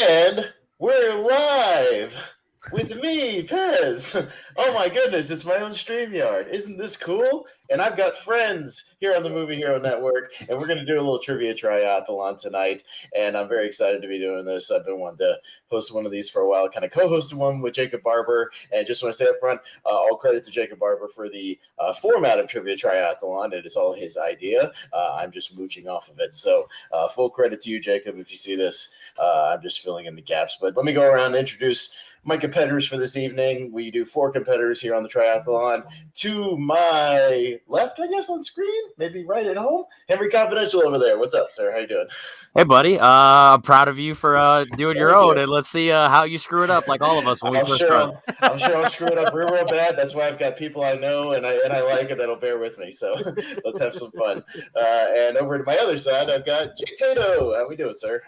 And we're live with me, Pez. Oh my goodness, it's my own StreamYard. Isn't this cool? And I've got friends here on the Movie Hero Network, and we're going to do a little trivia triathlon tonight. And I'm very excited to be doing this. I've been wanting to host one of these for a while, kind of co-hosted one with Jacob Barber. And just want to say up front, all credit to Jacob Barber for the format of trivia triathlon. It is all his idea. I'm just mooching off of it. So full credit to you, Jacob, if you see this. I'm just filling in the gaps. But let me go around and introduce my competitors for this evening. We do 4 competitors here on the triathlon. To my left, I guess, on screen, maybe right at home, Henry Confidential over there. What's up, sir? How you doing? Hey, buddy. I'm proud of you for doing your own, and let's see how you screw it up, like all of us when we first start. I'm sure I'll screw it up real bad. That's why I've got people I know and I like it that'll bear with me. So let's have some fun. And over to my other side, I've got Jay Tato. How we doing, sir?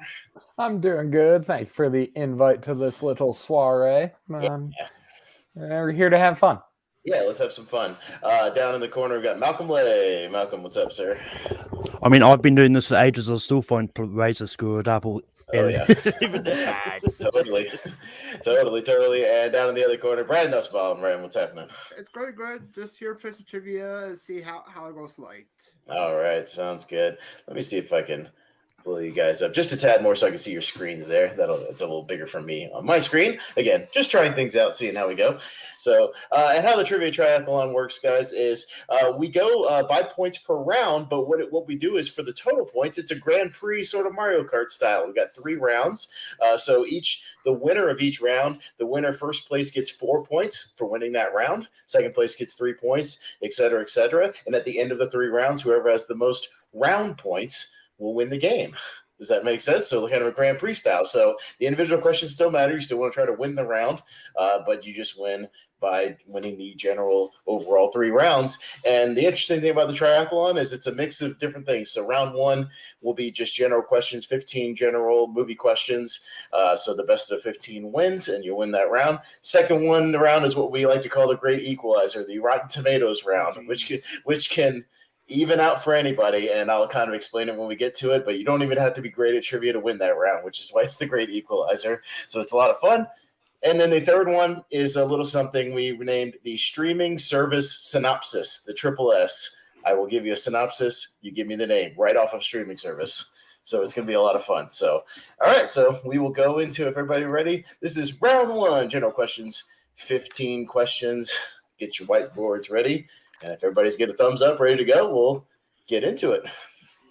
I'm doing good. Thank you for the invite to this little soiree. We're here to have fun. Yeah, let's have some fun. Down in the corner, we've got Malcolm Lay. Malcolm, what's up, sir? I mean, I've been doing this for ages. I still find ways to screw it up. Oh, yeah. Totally. And down in the other corner, Brad Nussbaum. Brian, what's happening? It's going good. Just here for some trivia and see how it goes tonight. All right, sounds good. Let me see if I can pull you guys up just a tad more so I can see your screens there. That's a little bigger for me on my screen. Again, just trying things out, seeing how we go. So, and how the trivia triathlon works, guys, is we go by points per round, but what we do is for the total points, it's a Grand Prix sort of Mario Kart style. We've got 3 rounds. So the winner of each round, the winner first place gets 4 points for winning that round. Second place gets 3 points, et cetera, et cetera. And at the end of the 3 rounds, whoever has the most round points will win the game. Does that make sense? So kind of a Grand Prix style. So the individual questions still matter. You still want to try to win the round, but you just win by winning the general overall 3 rounds. And the interesting thing about the triathlon is it's a mix of different things. So round 1 will be just general questions, 15 general movie questions. So the best of 15 wins, and you win that round. Second round is what we like to call the Great Equalizer, the Rotten Tomatoes round, which can even out for anybody, and I'll kind of explain it when we get to it, but you don't even have to be great at trivia to win that round, which is why it's the Great Equalizer. So it's a lot of fun. And then the third one is a little something we named the Streaming Service Synopsis, the Triple S. I will give you a synopsis. You give me the name right off of streaming service. So it's going to be a lot of fun. So, all right, so we will go into, if everybody ready, this is round 1, general questions, 15 questions. Get your whiteboards ready. And if everybody's get a thumbs up, ready to go, we'll get into it.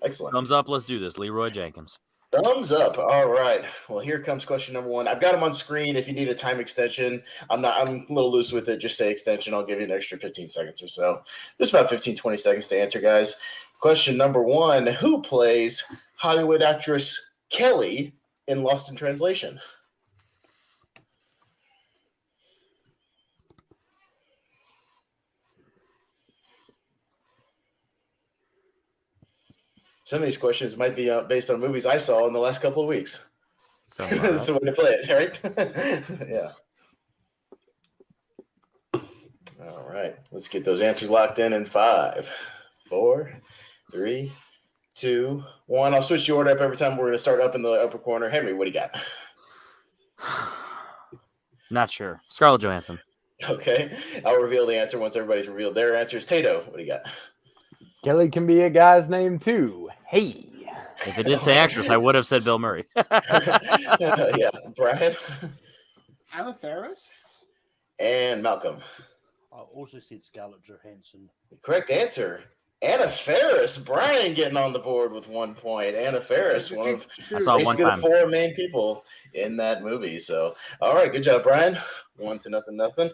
Excellent. Thumbs up. Let's do this. Leroy Jenkins. Thumbs up. All right. Well, here comes question number 1. I've got them on screen. If you need a time extension, I'm a little loose with it. Just say extension. I'll give you an extra 15 seconds or so. Just about 15, 20 seconds to answer, guys. Question number 1. Who plays Hollywood actress Kelly in Lost in Translation? Some of these questions might be based on movies I saw in the last couple of weeks. That's the way to play it, right? Yeah. All right. Let's get those answers locked in 5, 4, 3, 2, 1. I'll switch the order up every time. We're going to start up in the upper corner. Henry, what do you got? Not sure. Scarlett Johansson. Okay. I'll reveal the answer once everybody's revealed their answers. Tato, what do you got? Kelly can be a guy's name too. Hey. If it did say actress, I would have said Bill Murray. Yeah. Brian? Anna Faris? And Malcolm? I also said Scarlett Johansson. The correct answer. Anna Faris. Brian getting on the board with 1 point. Anna Faris, one of basically the 4 main people in that movie. So, all right. Good job, Brian. 1-0.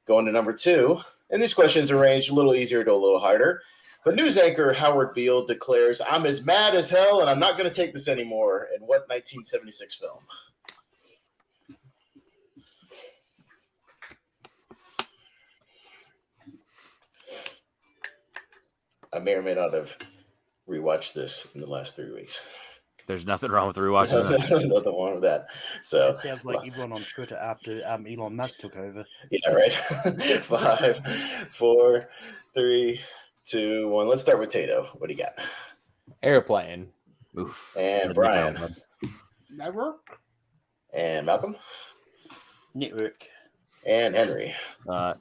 Going to number 2. And these questions are ranged a little easier to a little harder. But news anchor Howard Beale declares, "I'm as mad as hell, and I'm not going to take this anymore." In what 1976 film? I may or may not have rewatched this in the last 3 weeks. There's nothing wrong with rewatching this. Nothing wrong with that. So it sounds like everyone on Twitter after Elon Musk took over. Yeah, right. 5, 4, 3, 2, 1. Let's start with Tato. What do you got? Airplane. Oof. And Brian. Network? And Malcolm? Network. And Henry? I'm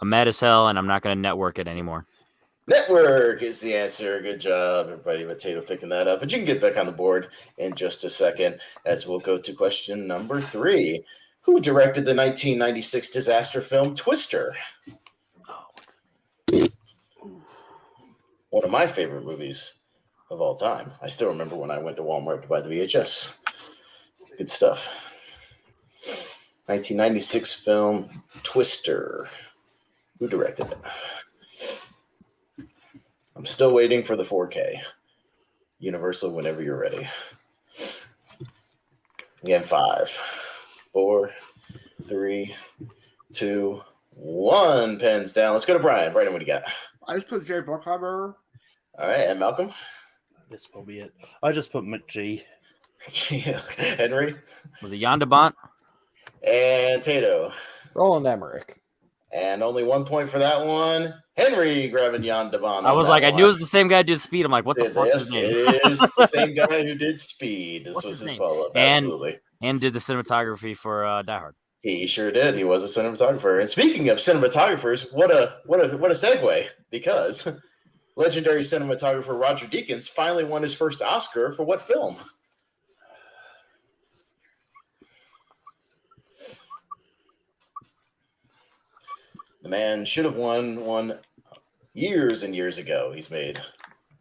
mad as hell, and I'm not going to network it anymore. Network is the answer. Good job, everybody. But Tato picking that up. But you can get back on the board in just a second as we'll go to question number 3. Who directed the 1996 disaster film Twister? One of my favorite movies of all time. I still remember when I went to Walmart to buy the VHS. Good stuff. 1996 film Twister. Who directed it? I'm still waiting for the 4K. Universal, whenever you're ready. Again, 5, 4, 3, 2, 1. Pens down. Let's go to Brian. Brian, what do you got? I just put Jerry Bruckheimer. All right, and Malcolm? That's probably it. I just put McG. Henry? Was it Jan de Bont? And Tato. Roland Emmerich. And only 1 point for that one. Henry grabbing Jan de Bont. I was like, I knew it was the same guy who did Speed. I'm like, what the fuck's his name? It is the same guy who did Speed. This What's was his his name? follow-up. And- Absolutely. And did the cinematography for Die Hard. He sure did. He was a cinematographer. And speaking of cinematographers, what a segue, because legendary cinematographer Roger Deakins finally won his first Oscar for what film? The man should have won one years and years ago. He's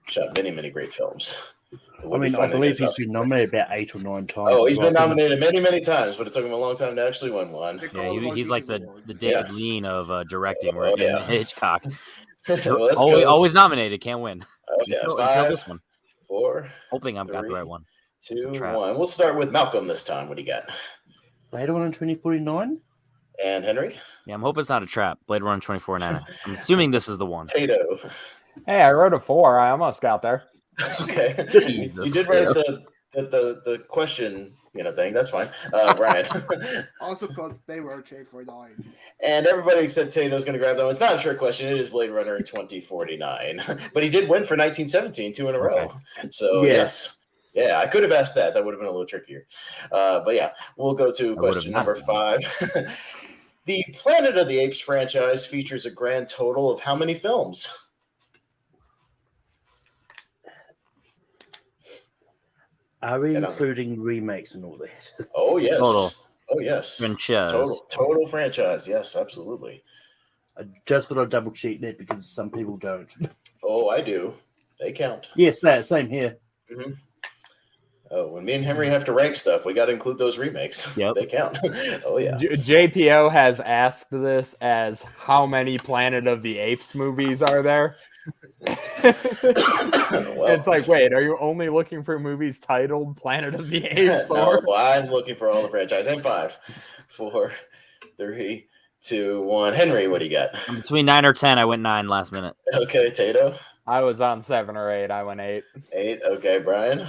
shot many, many great films. I mean, I believe he's been nominated about 8 or 9 times. Oh, he's been nominated many, many times, but it took him a long time to actually win one. Yeah, he's like the David Lean of directing, where Hitchcock. Well, always nominated, can't win. Oh, yeah. Until 5, this one. 4, Hoping I've got 3, the right one. 2, 1. We'll start with Malcolm this time. What do you got? Blade Runner 2049? And Henry? Yeah, I'm hoping it's not a trap. Blade Runner 2049. I'm assuming this is the one. Tato. Hey, I wrote a 4. I almost got there. Okay. Jesus. You did write the question, thing. That's fine. Brian. Also called Blade Runner 2049. And everybody except Tato is going to grab that one. It's not a trick question. It is Blade Runner 2049. But he did win for 1917, 2 in a row. So, yes. Yeah, I could have asked that. That would have been a little trickier. But yeah, we'll go to question number 5. The Planet of the Apes franchise features a grand total of how many films? Are we including remakes and all that? Oh, yes. Total. Oh, yes. Franchise. Total franchise. Yes, absolutely. I just thought I'd double check that because some people don't. Oh, I do. They count. Yes, same here. Mm-hmm. Oh, when me and Henry have to rank stuff, we got to include those remakes. Yep. They count. Oh, yeah. JPO has asked this as how many Planet of the Apes movies are there? It's like, wait, are you only looking for movies titled Planet of the Apes? No, I'm looking for all the franchise. And 5, 4, 3, 2, 1. Henry, what do you got? I'm between 9 or 10. I went 9 last minute. Okay, Tato. I was on 7 or 8. I went 8. 8. Okay, Brian.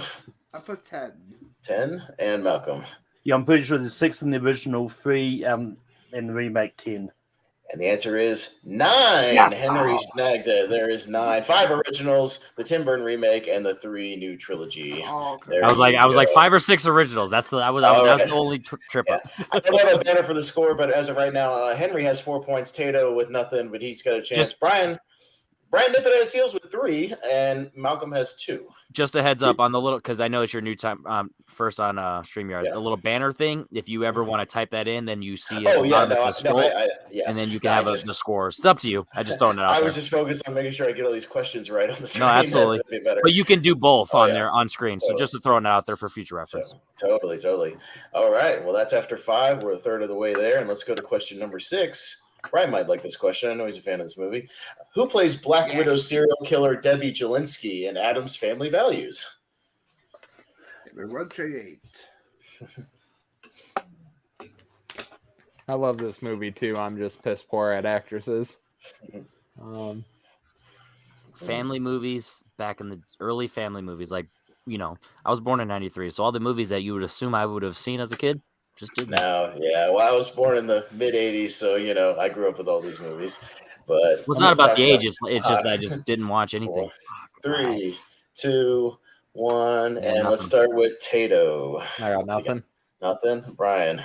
I put 10. 10. And Malcolm. Yeah, I'm pretty sure there's 6 in the original, 3 and the remake 10. And the answer is 9. Yes. Henry snagged it. There is 9. 5 originals, the Tim Burton remake, and the 3 new trilogy. Oh, okay. I was like 5 or 6 originals. That was the only trip up. I don't have a banner for the score, but as of right now, Henry has 4 points. Tato with nothing, but he's got a chance. Brian nipping at his heels with 3, and Malcolm has 2. Just a heads up on the little, because I know it's your new time first on StreamYard. Yeah. The little banner thing. If you ever want to type that in, then you see it. Oh yeah, and then you can have the scores. It's up to you. I just throwing it out I there. was just focused on making sure I get all these questions right on the screen. No, absolutely. That'd be better. But you can do both on there on screen. So Totally. just to throw it out there for future reference. Totally. All right. Well, that's after 5. We're a third of the way there, and let's go to question number 6. Brian might like this question. I know he's a fan of this movie. Who plays Black Widow serial killer Debbie Jelinski in Addams Family Values? 138. I love this movie too. I'm just piss poor at actresses. Family movies back in the early family movies, like I was born in '93, so all the movies that you would assume I would have seen as a kid just didn't. No, yeah. Well, I was born in the mid '80s, so I grew up with all these movies. But it's not about the age; it's just that I just didn't watch anything. 4, 3, 2, 1, and nothing. let's start with Tato. I got nothing. Nothing. Brian.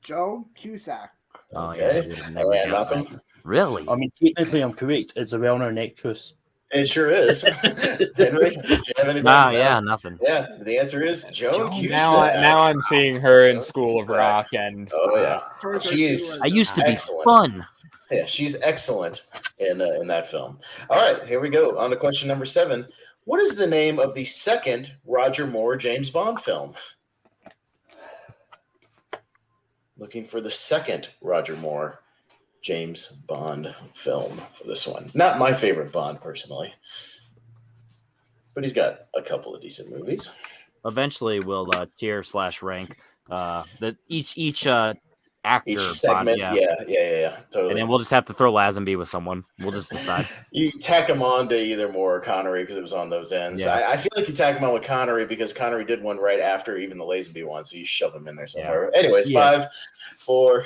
Joe Cusack. Oh yeah, I Okay. would have never And guessed Malcolm. that. Really? I mean, technically, I'm correct. It's a well-known actress. It sure is. Henry, did you have anything? Nah, No? yeah, nothing. Yeah, the answer is Joan Joan Cusack. Now I'm seeing her in Joan School of Cusack. Rock, and Oh yeah, Toy Story she's 2 I used to be excellent. fun. Yeah, she's excellent in that film. All right, here we go. On to question number 7. What is the name of the second Roger Moore James Bond film? Looking for the second Roger Moore James Bond film for this one. Not my favorite Bond, personally. But he's got a couple of decent movies. Eventually, we'll tier/rank each actor Each Bond, segment, yeah. yeah, totally. And then we'll just have to throw Lazenby with someone. We'll just decide. You tack him on to either Moore or Connery because it was on those ends. Yeah. I feel like you tack him on with Connery because Connery did one right after even the Lazenby one, so you shove him in there somewhere. Anyways, Yeah. 5, 4,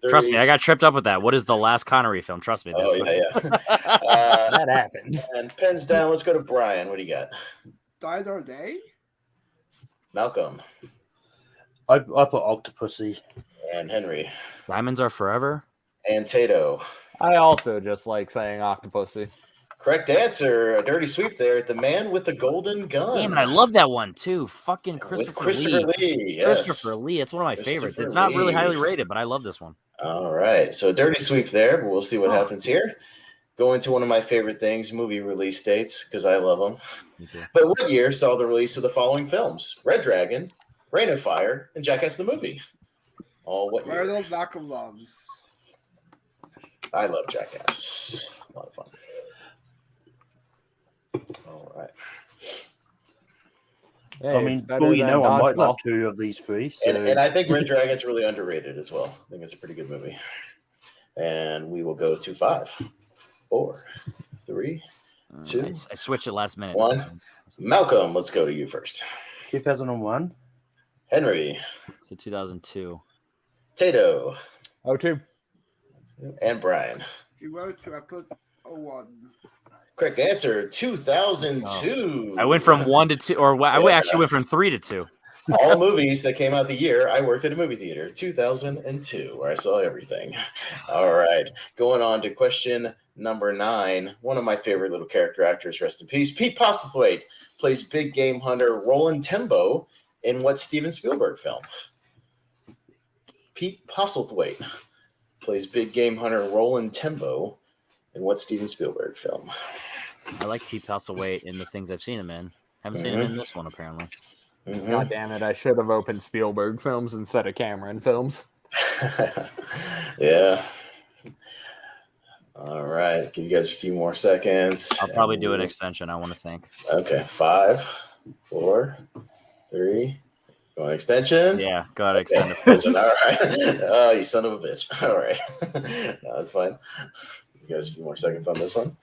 3. Trust me, I got tripped up with that. What is the last Connery film? Trust me. Oh, yeah. that happened. And pens down. Let's go to Brian. What do you got? Die Another Day. Malcolm I put Octopussy. and Henry Diamonds Are Forever. and Tato. I also just like saying Octopussy. Correct answer. A dirty sweep there. The Man with the Golden Gun. Damn it, I love that one too. Fucking With Christopher Lee. Yes. Christopher Lee. It's one of my favorites. Christopher It's not really Lee. highly rated, but I love this one. All right. So a dirty sweep there, but we'll see what happens here. Going to one of my favorite things, movie release dates, because I love them. Me too. But what year saw the release of the following films? Red Dragon, Reign of Fire, and Jackass the Movie. All what Where year? those Malcolm loves. I love Jackass. A lot of fun. All right. Hey, I it's mean, better well, you than know, I might Dodgeball. like 2 of these 3. So. And I think Red Dragon's really underrated as well. I think it's a pretty good movie. And we will go to 5, 4, 3, 2. I switched it last minute. 1. Malcolm, let's go to you first. 2001. Henry, So 2002. Tato, Oh, two. and Brian. You wrote to I put 01. Correct answer, 2002. I went from 1 to 2, or I Yeah. actually went from 3 to 2. All movies that came out the year I worked at a movie theater, 2002, where I saw everything. All right, going on to question number 9. One of my favorite little character actors, rest in peace. Pete Postlethwaite plays big game hunter Roland Tembo in what Steven Spielberg film? Pete Postlethwaite plays big game hunter Roland Tembo in what Steven Spielberg film? I like Pete Postlethwaite in the things I've seen him in. Haven't seen him in this one apparently. Mhm. God damn it! I should have opened Spielberg films instead of Cameron films. Yeah. All right. Give you guys a few more seconds. I'll probably do an extension. I want to think. Okay. 5, 4, 3. Going extension? Yeah, go ahead, Okay, extend it. extension. All right. Oh, you son of a bitch. All right. No, that's fine. Give you guys a few more seconds on this one.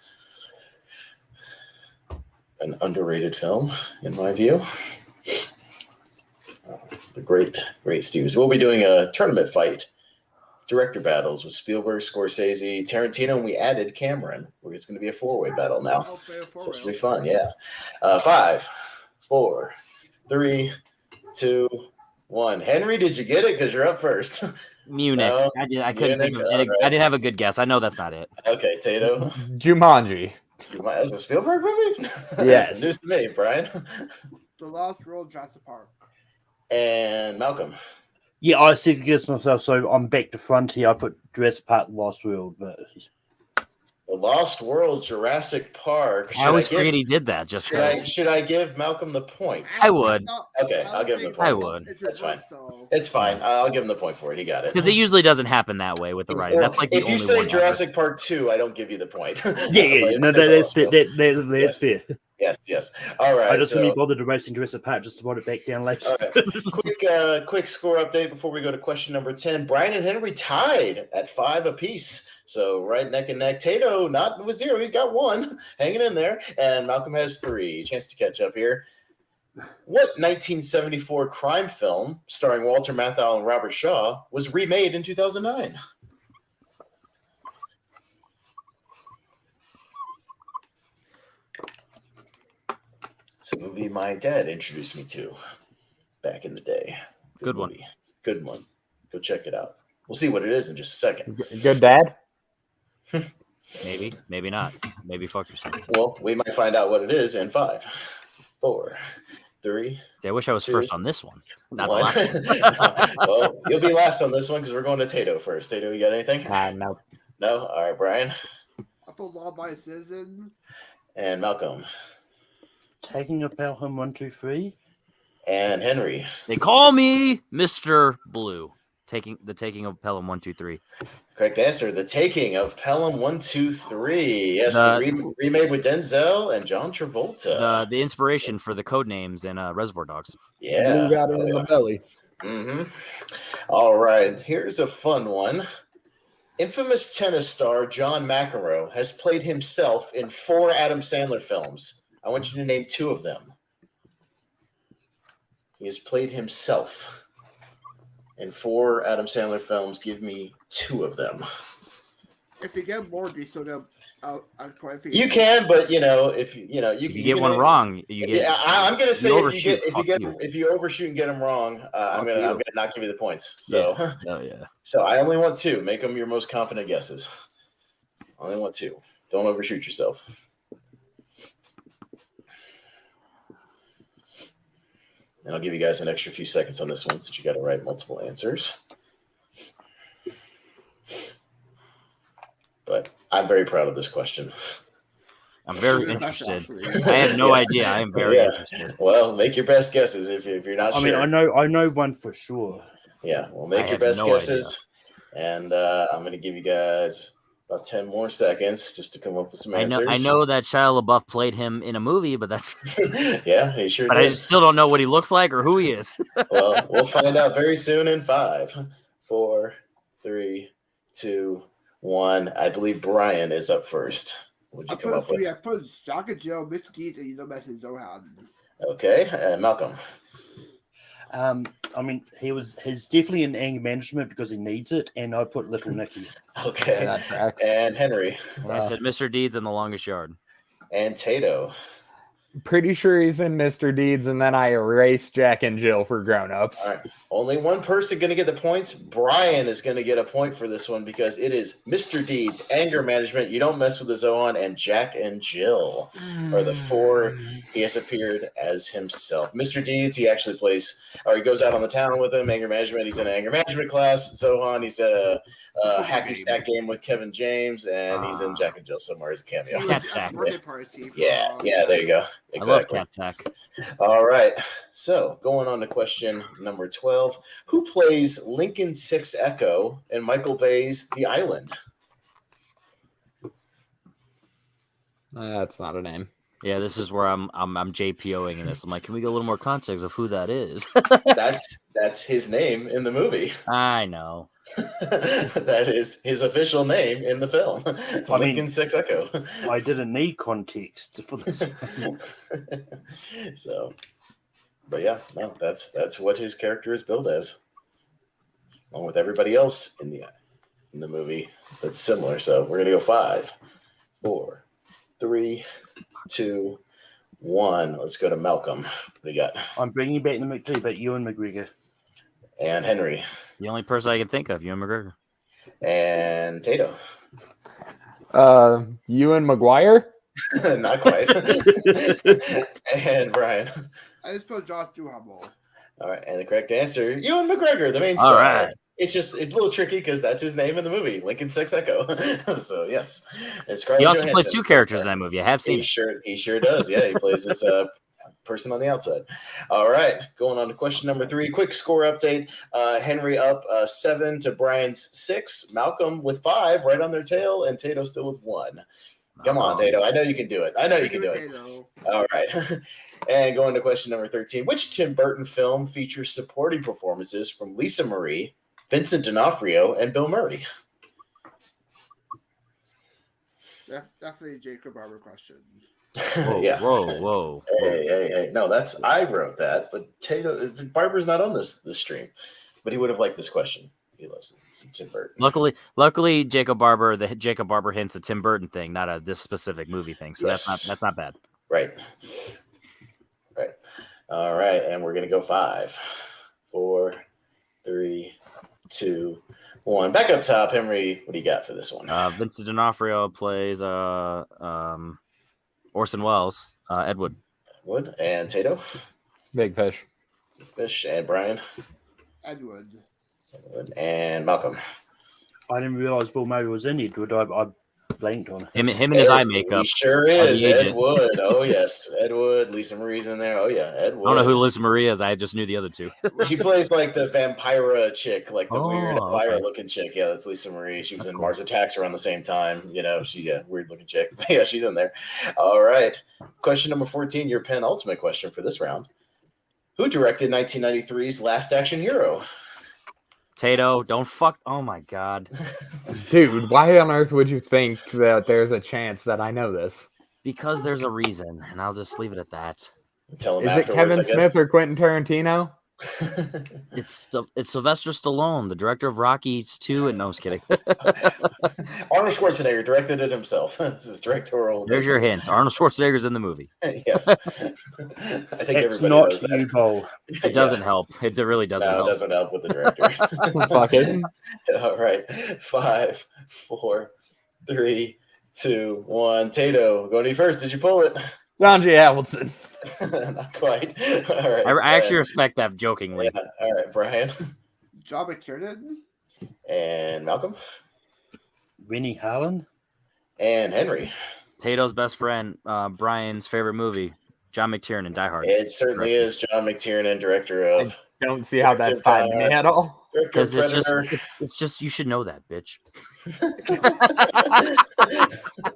An underrated film, in my view. The great Steves. We'll be doing a tournament fight, director battles with Spielberg, Scorsese, Tarantino, and we added Cameron. It's going to be a 4-way battle now. I'll play a So this will 4-way. be fun, yeah. 5, 4, 3, 2, 1. Henry, did you get it? Because you're up first. Munich. No, I couldn't think of Munich, it. I didn't have a good guess. I know that's not it. Okay, Tato. Jumanji. That's a Spielberg movie? Yes. News to me, Brian. The Lost World, Jurassic Park. And Malcolm. Yeah, I second guessed myself, so I'm back to front here. I put Jurassic Park Lost World, but The Lost World, Jurassic Park. I always forget he did that. Just Should I give Malcolm the point? I would. Okay, I'll give him the I point. would. That's fine. It's fine. I'll give him the point for it. He got it. because it usually doesn't happen that way with the writing. Or That's like the if you only say one Jurassic Park 2, I don't give you the point. yeah. No, that's fair. That's fair. Yes. All right. I just so- really bothered to racing Jurassic Park just to put it back down later. All right. Quick score update before we go to question number 10. Brian and Henry tied at 5 apiece. So right neck and neck. Tato not with 0. He's got 1 hanging in there. And Malcolm has 3. Chance to catch up here. What 1974 crime film starring Walter Matthau and Robert Shaw was remade in 2009? It's a movie my dad introduced me to back in the day. Good one. movie. Good one. Go check it out. We'll see what it is in just a second. Good dad. Maybe, maybe not. Maybe fuck yourself. Well, we might find out what it is in 5, 4, 3, See, I wish I was 2, first on this one. Not the 1. last one. Well, you'll be last on this one because we're going to Tato first. Tato, you got anything? No. No? All right, Brian. I put Law by Citizen. And Malcolm. Taking of Pelham 1, 2, 3. And Henry. They call me Mr. Blue. The taking of Pelham 1, 2, 3. Correct answer. The Taking of Pelham 1, 2, 3. Yes, The- the remade with Denzel and John Travolta. The inspiration for the code names in Reservoir Dogs. Yeah. Blue got it in the belly. Mm-hmm. All right. Here's a fun one. Infamous tennis star John McEnroe has played himself in 4 Adam Sandler films. I want you to name 2 of them. He has played himself in 4 Adam Sandler films. Give me 2 of them. If you get more, do you still get You can, but if you If you get one wrong, you get. Yeah, I'm gonna say overshoot, if you overshoot and get them wrong, I'm gonna not give you the points. So yeah. So I only want 2. Make them your most confident guesses. Only want 2. Don't overshoot yourself. And I'll give you guys an extra few seconds on this one since you got to write multiple answers. But I'm very proud of this question. I'm very interested. I have no idea. I am very interested. Well, make your best guesses if you're not sure. I mean, I know one for sure. Yeah, well, make your best guesses. And I'm going to give you guys about 10 more seconds just to come up with some answers. I know that Shia LaBeouf played him in a movie, but that's yeah, he sure but did. I still don't know what he looks like or who he is. Well, we'll find out very soon in 5, 4, 3, 2, 1. I believe Brian is up first. What'd you come up with? I put Jack and Jill, Mr. Deeds, and you know Message Zohan. Okay, Malcolm. I mean, he's definitely in anger management because he needs it, and I put Little Nicky. Okay, That tracks. and Henry. I said Mr. Deeds in The Longest Yard. And Tato. Pretty sure he's in Mr. Deeds, and then I erased Jack and Jill for grown-ups. All right. Only one person going to get the points. Brian is going to get a point for this one because it is Mr. Deeds, Anger Management, You Don't Mess with the Zohan, and Jack and Jill are the 4 he has appeared as himself. Mr. Deeds, he actually plays, or he goes out on the town with him. Anger Management, he's in an anger management class. Zohan, he's at a hacky sack game with Kevin James, and he's in Jack and Jill somewhere as a cameo. Cat Sack. Yeah, there you go. Exactly. I love Cat Sack. All right. So going on to question number 12. Who plays Lincoln Six Echo in Michael Bay's The Island? That's not a name. Yeah, this is where I'm JPOing in this. I'm like, can we get a little more context of who that is? That's his name in the movie. I know. That is his official name in the film. Lincoln Six Echo. I didn't need context for this. So, but yeah, no, that's what his character is billed as, along with everybody else in the movie that's similar. So we're gonna go 5, 4, 3, 2, 1. Let's go to Malcolm. What do you got? I'm bringing back the McLeod, but Ewan McGregor. And Henry. The only person I can think of, Ewan McGregor. And Tato. Ewan McGuire? Not quite. And Brian. I just put Josh Duhamel. All right, and the correct answer, Ewan McGregor, the main star. All right. It's a little tricky because that's his name in the movie, Lincoln Six Echo. So yes, and He also plays 2 characters in that movie. I have seen it. He sure does. Yeah, he plays this person on the outside. All right, going on to question number 3. Quick score update. Henry up 7 to Brian's 6. Malcolm with 5, right on their tail, and Tato still with 1. Come on, Tato. I know you can do it. All right. And going to question number 13. Which Tim Burton film features supporting performances from Lisa Marie, Vincent D'Onofrio, and Bill Murray? Definitely a Jacob Barber question. Whoa, Yeah. whoa. Hey. No, I wrote that, but Tato Barber's not on this stream. But he would have liked this question. He loves Tim Burton. Luckily, Jacob Barber, the Jacob Barber hints a Tim Burton thing, not this specific movie thing. So Yes. that's not bad. Right. All right. And we're gonna go 5, 4, 2, 1. Back up top, Henry. What do you got for this one? Vincent D'Onofrio plays Orson Welles. Ed Wood. Wood and Tato. Big Fish. Fish and Brian. Edward. And Malcolm. I didn't realize Bill Murray was in it. I blanked on it. Him and his eye makeup. He sure is. The Ed agent. Wood. Oh, yes. Ed Wood. Lisa Marie's in there. Oh, yeah. Ed Wood. I don't know who Lisa Marie is. I just knew the other two. She plays like the vampira chick, like the weird Oh, okay. Elvira looking chick. Yeah, that's Lisa Marie. She was That's in cool. Mars Attacks around the same time. You know, she's a weird looking chick. But yeah, she's in there. All right. Question number 14, your penultimate question for this round. Who directed 1993's Last Action Hero? Tato, don't fuck. Oh my God. Dude, why on earth would you think that there's a chance that I know this? Because there's a reason, and I'll just leave it at that. Tell him Is it afterwards, Kevin I guess. Smith or Quentin Tarantino? It's Sylvester Stallone, the director of Rocky 2. And no, I'm just kidding. Arnold Schwarzenegger directed it himself. This is directorial. There's your hint. Arnold Schwarzenegger's in the movie. Yes. I think It's everybody not knows that. you, Bo. It doesn't help. It really doesn't No, help. it doesn't help with the director. Fuck it. All right. 5, 4, 3, 2, 1. Tato, going to you first. Did you pull it? John G. Hamilton. Not quite. All right. I actually respect that jokingly. Yeah. All right, Brian John McTiernan. and Malcolm Rennie Harlan? and Henry. Tato's best friend, Brian's favorite movie, John McTiernan, Die Hard. It certainly is John McTiernan, director of Don't see how that's tied to me at all. Because it's Predator. just you should know that, bitch.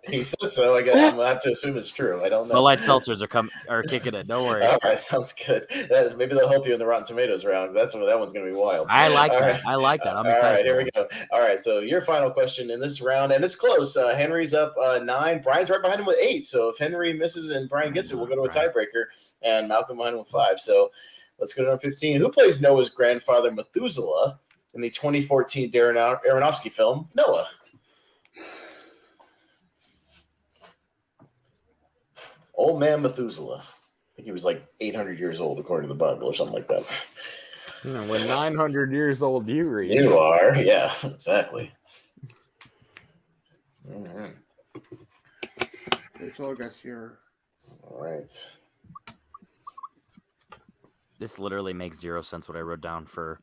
He says so. I guess I'm gonna have to assume it's true. I don't know. The light seltzers are kicking it. Don't worry. All right, sounds good. Maybe they'll help you in the Rotten Tomatoes round. That one's going to be wild. I like All that. right. I like that. I'm All excited. right, here we go. All right, so your final question in this round, and it's close. Henry's up 9. Brian's right behind him with 8. So if Henry misses and Brian gets it, we'll go to a tiebreaker. And Malcolm behind him with 5. So let's go to number 15. Who plays Noah's grandfather Methuselah in the 2014 Darren Aronofsky film Noah? Old man Methuselah. I think he was like 800 years old, according to the Bible, or something like that. When 900 years old you read. You are, yeah, exactly. Mhm. It's all guys here. All right. This literally makes 0 sense what I wrote down for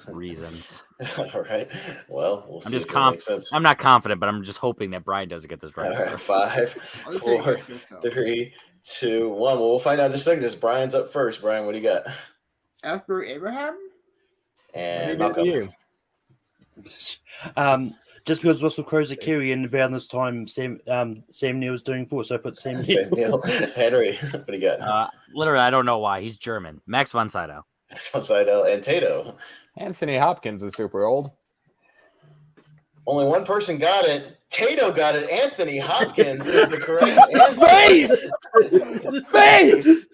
reasons. All right. Well, we'll I'm see just if it makes sense. I'm not confident, but I'm just hoping that Brian doesn't get this right. All right, 5, I'll just take 4, it yourself. 3, 2, 1. Well, we'll find out in just a second. As Brian's up first. Brian, what do you got? After Abraham? And What do you Malcolm. do? Just because Russell Crowe's a Kiwi and around this time Sam Neill's doing 4, so I put Sam Same Neill. deal. Henry, what do you got? Literally, I don't know why. He's German. Max von Sydow. Sidel and Tato. Anthony Hopkins is super old. Only one person got it. Tato got it. Anthony Hopkins is the correct answer. Face!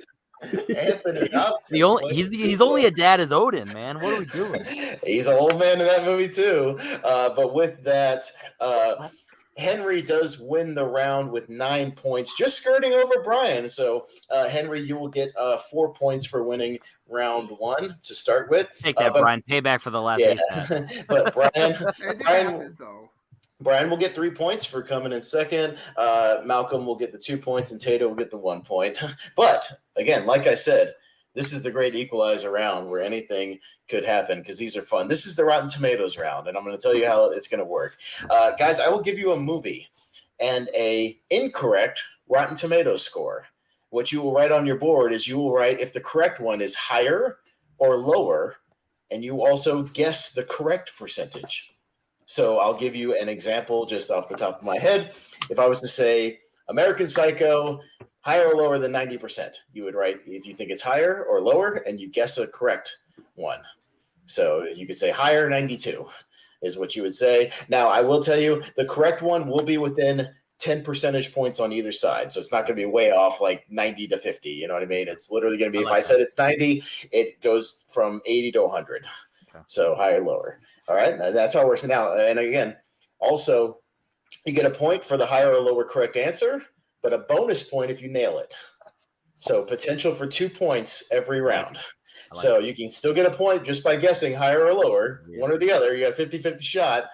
Anthony Hopkins. He's only a dad as Odin, man. What are we doing? He's an old man in that movie too. But with that, Henry does win the round with 9 points, just skirting over Brian. So, Henry, you will get 4 points for winning round 1 to start with. Take that, Brian. Payback for the last ace. But Brian, Anything Brian, happens, though. Brian will get 3 points for coming in second. Malcolm will get the 2 points, and Tato will get the 1 point. But again, like I said, this is the great equalizer round where anything could happen because these are fun. This is the Rotten Tomatoes round, and I'm going to tell you how it's going to work. Guys, I will give you a movie and a incorrect Rotten Tomatoes score. What you will write on your board is you will write if the correct one is higher or lower, and you also guess the correct percentage. So I'll give you an example just off the top of my head. If I was to say American Psycho, higher or lower than 90%, you would write if you think it's higher or lower, and you guess a correct one. So you could say higher 92 is what you would say. Now, I will tell you the correct one will be within 10 percentage points on either side. So it's not going to be way off like 90 to 50. You know what I mean? It's literally going to be, if I said it's 90, it goes from 80 to 100. Okay. So higher, lower. All right. That's how it works now. And again, also, you get a point for the higher or lower correct answer, but a bonus point if you nail it. So potential for 2 points every round. So you can still get a point just by guessing higher or lower, one or the other. You got a 50-50 shot,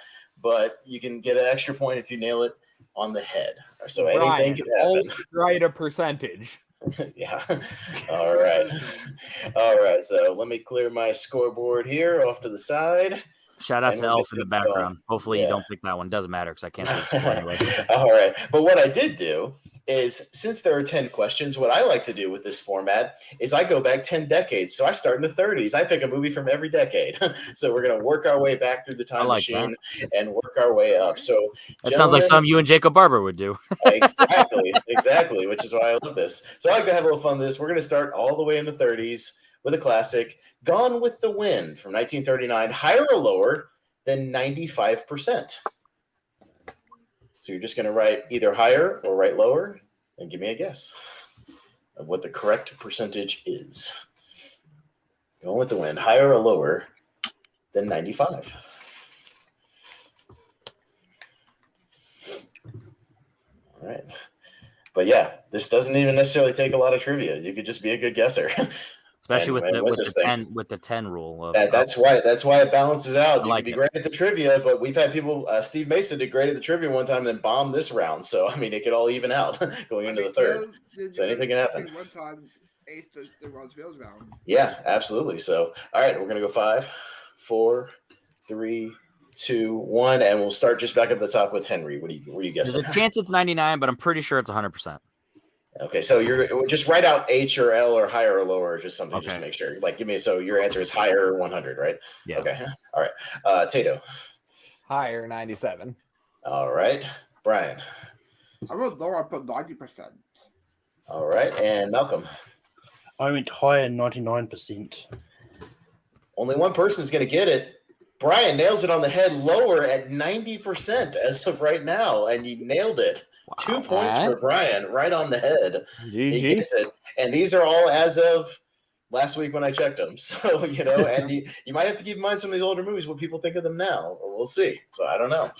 but you can get an extra point if you nail it on the head. So anything can happen. Always write a percentage. Yeah. All right. All right. So let me clear my scoreboard here off to the side. Shout out And to we'll Elf get in the this going. background. Hopefully you Yeah. don't pick that one. Doesn't matter because I can't see the score anyway. All right. But what I did do is, since there are 10 questions, what I like to do with this format is I go back 10 decades. So I start in the 30s. I pick a movie from every decade. So we're going to work our way back through the time machine and work our way up. So that sounds like something you and Jacob Barber would do. Exactly, which is why I love this. So I like to have a little fun with this. We're going to start all the way in the 30s with a classic, Gone with the Wind from 1939, higher or lower than 95%. So you're just going to write either higher or write lower and give me a guess of what the correct percentage is. Gone with the Wind, higher or lower than 95. All right. But yeah, this doesn't even necessarily take a lot of trivia. You could just be a good guesser. Especially with the 10 rule. That's why it balances out. You like can be great at the trivia, but we've had people. Steve Mason did great at the trivia one time, and then bombed this round. So I mean, it could all even out going into the third. So anything can happen. One time, aced the Ron Bills round. Yeah, absolutely. So all right, we're gonna go 5, 4, 3, 2, 1, and we'll start just back at the top with Henry. What are you guessing? There's a chance it's 99, but I'm pretty sure it's 100%. Okay, so you're just write out H or L or higher or lower, or just something. Okay. Just to make sure. Like, give me. So your answer is higher 100, right? Yeah. Okay. All right. Tato. Higher 97. All right, Brian. I wrote lower. I put 90%. All right, and Malcolm. I went higher, 99%. Only one person is going to get it. Brian nails it on the head, lower at 90% as of right now, and you nailed it. Wow. 2 points for Brian, right on the head. He gets it. And these are all as of last week when I checked them. So, and you might have to keep in mind some of these older movies, what people think of them now. Or we'll see. So I don't know.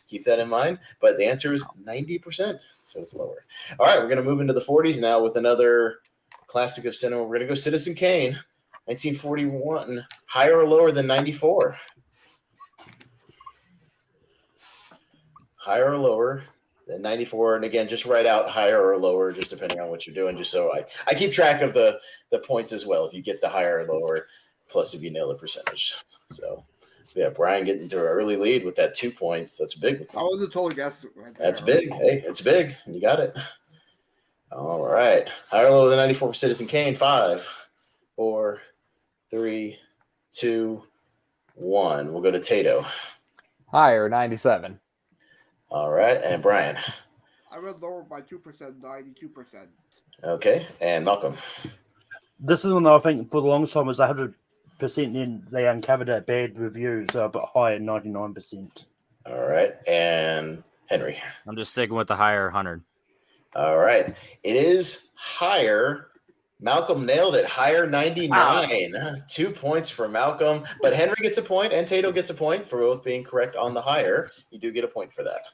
Keep that in mind. But the answer is 90%. So it's lower. All right, we're going to move into the 40s now with another classic of cinema. We're going to go Citizen Kane, 1941. Higher or lower than 94? Higher or lower than 94, and again, just write out higher or lower, just depending on what you're doing, just so I keep track of the points as well, if you get the higher or lower, plus if you nail the percentage. So, yeah, Brian getting to an early lead with that 2 points. That's big. That was a total guess. Right there. That's big. Hey, it's big. You got it. All right. Higher or lower than 94 for Citizen Kane. 5, 4, 3, 2, 1. We'll go to Tato. Higher 97. All right, and Brian. I read lower by 2%, 92%. Okay, and Malcolm. This is one that I think for the longest time was 100%. Then they uncovered a bad review, so I put higher, 99%. All right, and Henry. I'm just sticking with the higher 100. All right, it is higher. Malcolm nailed it. Higher 99. 2 points for Malcolm, but Henry gets a point and Tato gets a point for both being correct on the higher. You do get a point for that.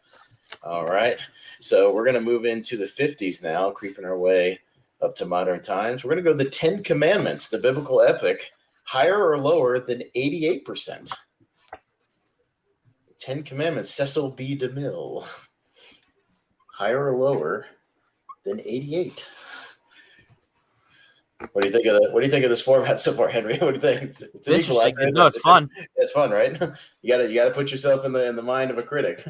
All right. So we're going to move into the 50s now, creeping our way up to modern times. We're going to go to the 10 Commandments, the biblical epic, higher or lower than 88%. 10 Commandments, Cecil B. DeMille. Higher or lower than 88. What do you think of that? What do you think of this format so far, Henry? What do you think? It's an equalizer. No, it's fun. It's fun, right? You gotta put yourself in the mind of a critic.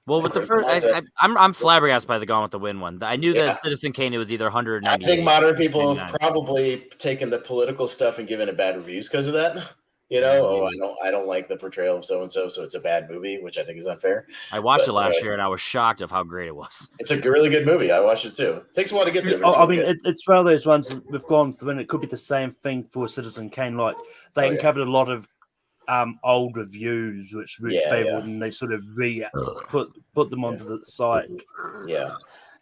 Well, with the first, I'm flabbergasted by the Gone with the Wind one. I knew that Citizen Kane, it was either 100 or 98. I think modern people have probably taken the political stuff and given it bad reviews because of that. I don't like the portrayal of so and so it's a bad movie, which I think is unfair. I watched it last year and I was shocked of how great it was. It's a really good movie. I watched it too. It takes a while to get there. It's one of those ones that we've gone through, and it could be the same thing for Citizen Kane. Like they uncovered a lot of old reviews which Rich favored, and they sort of put them onto the site. Yeah.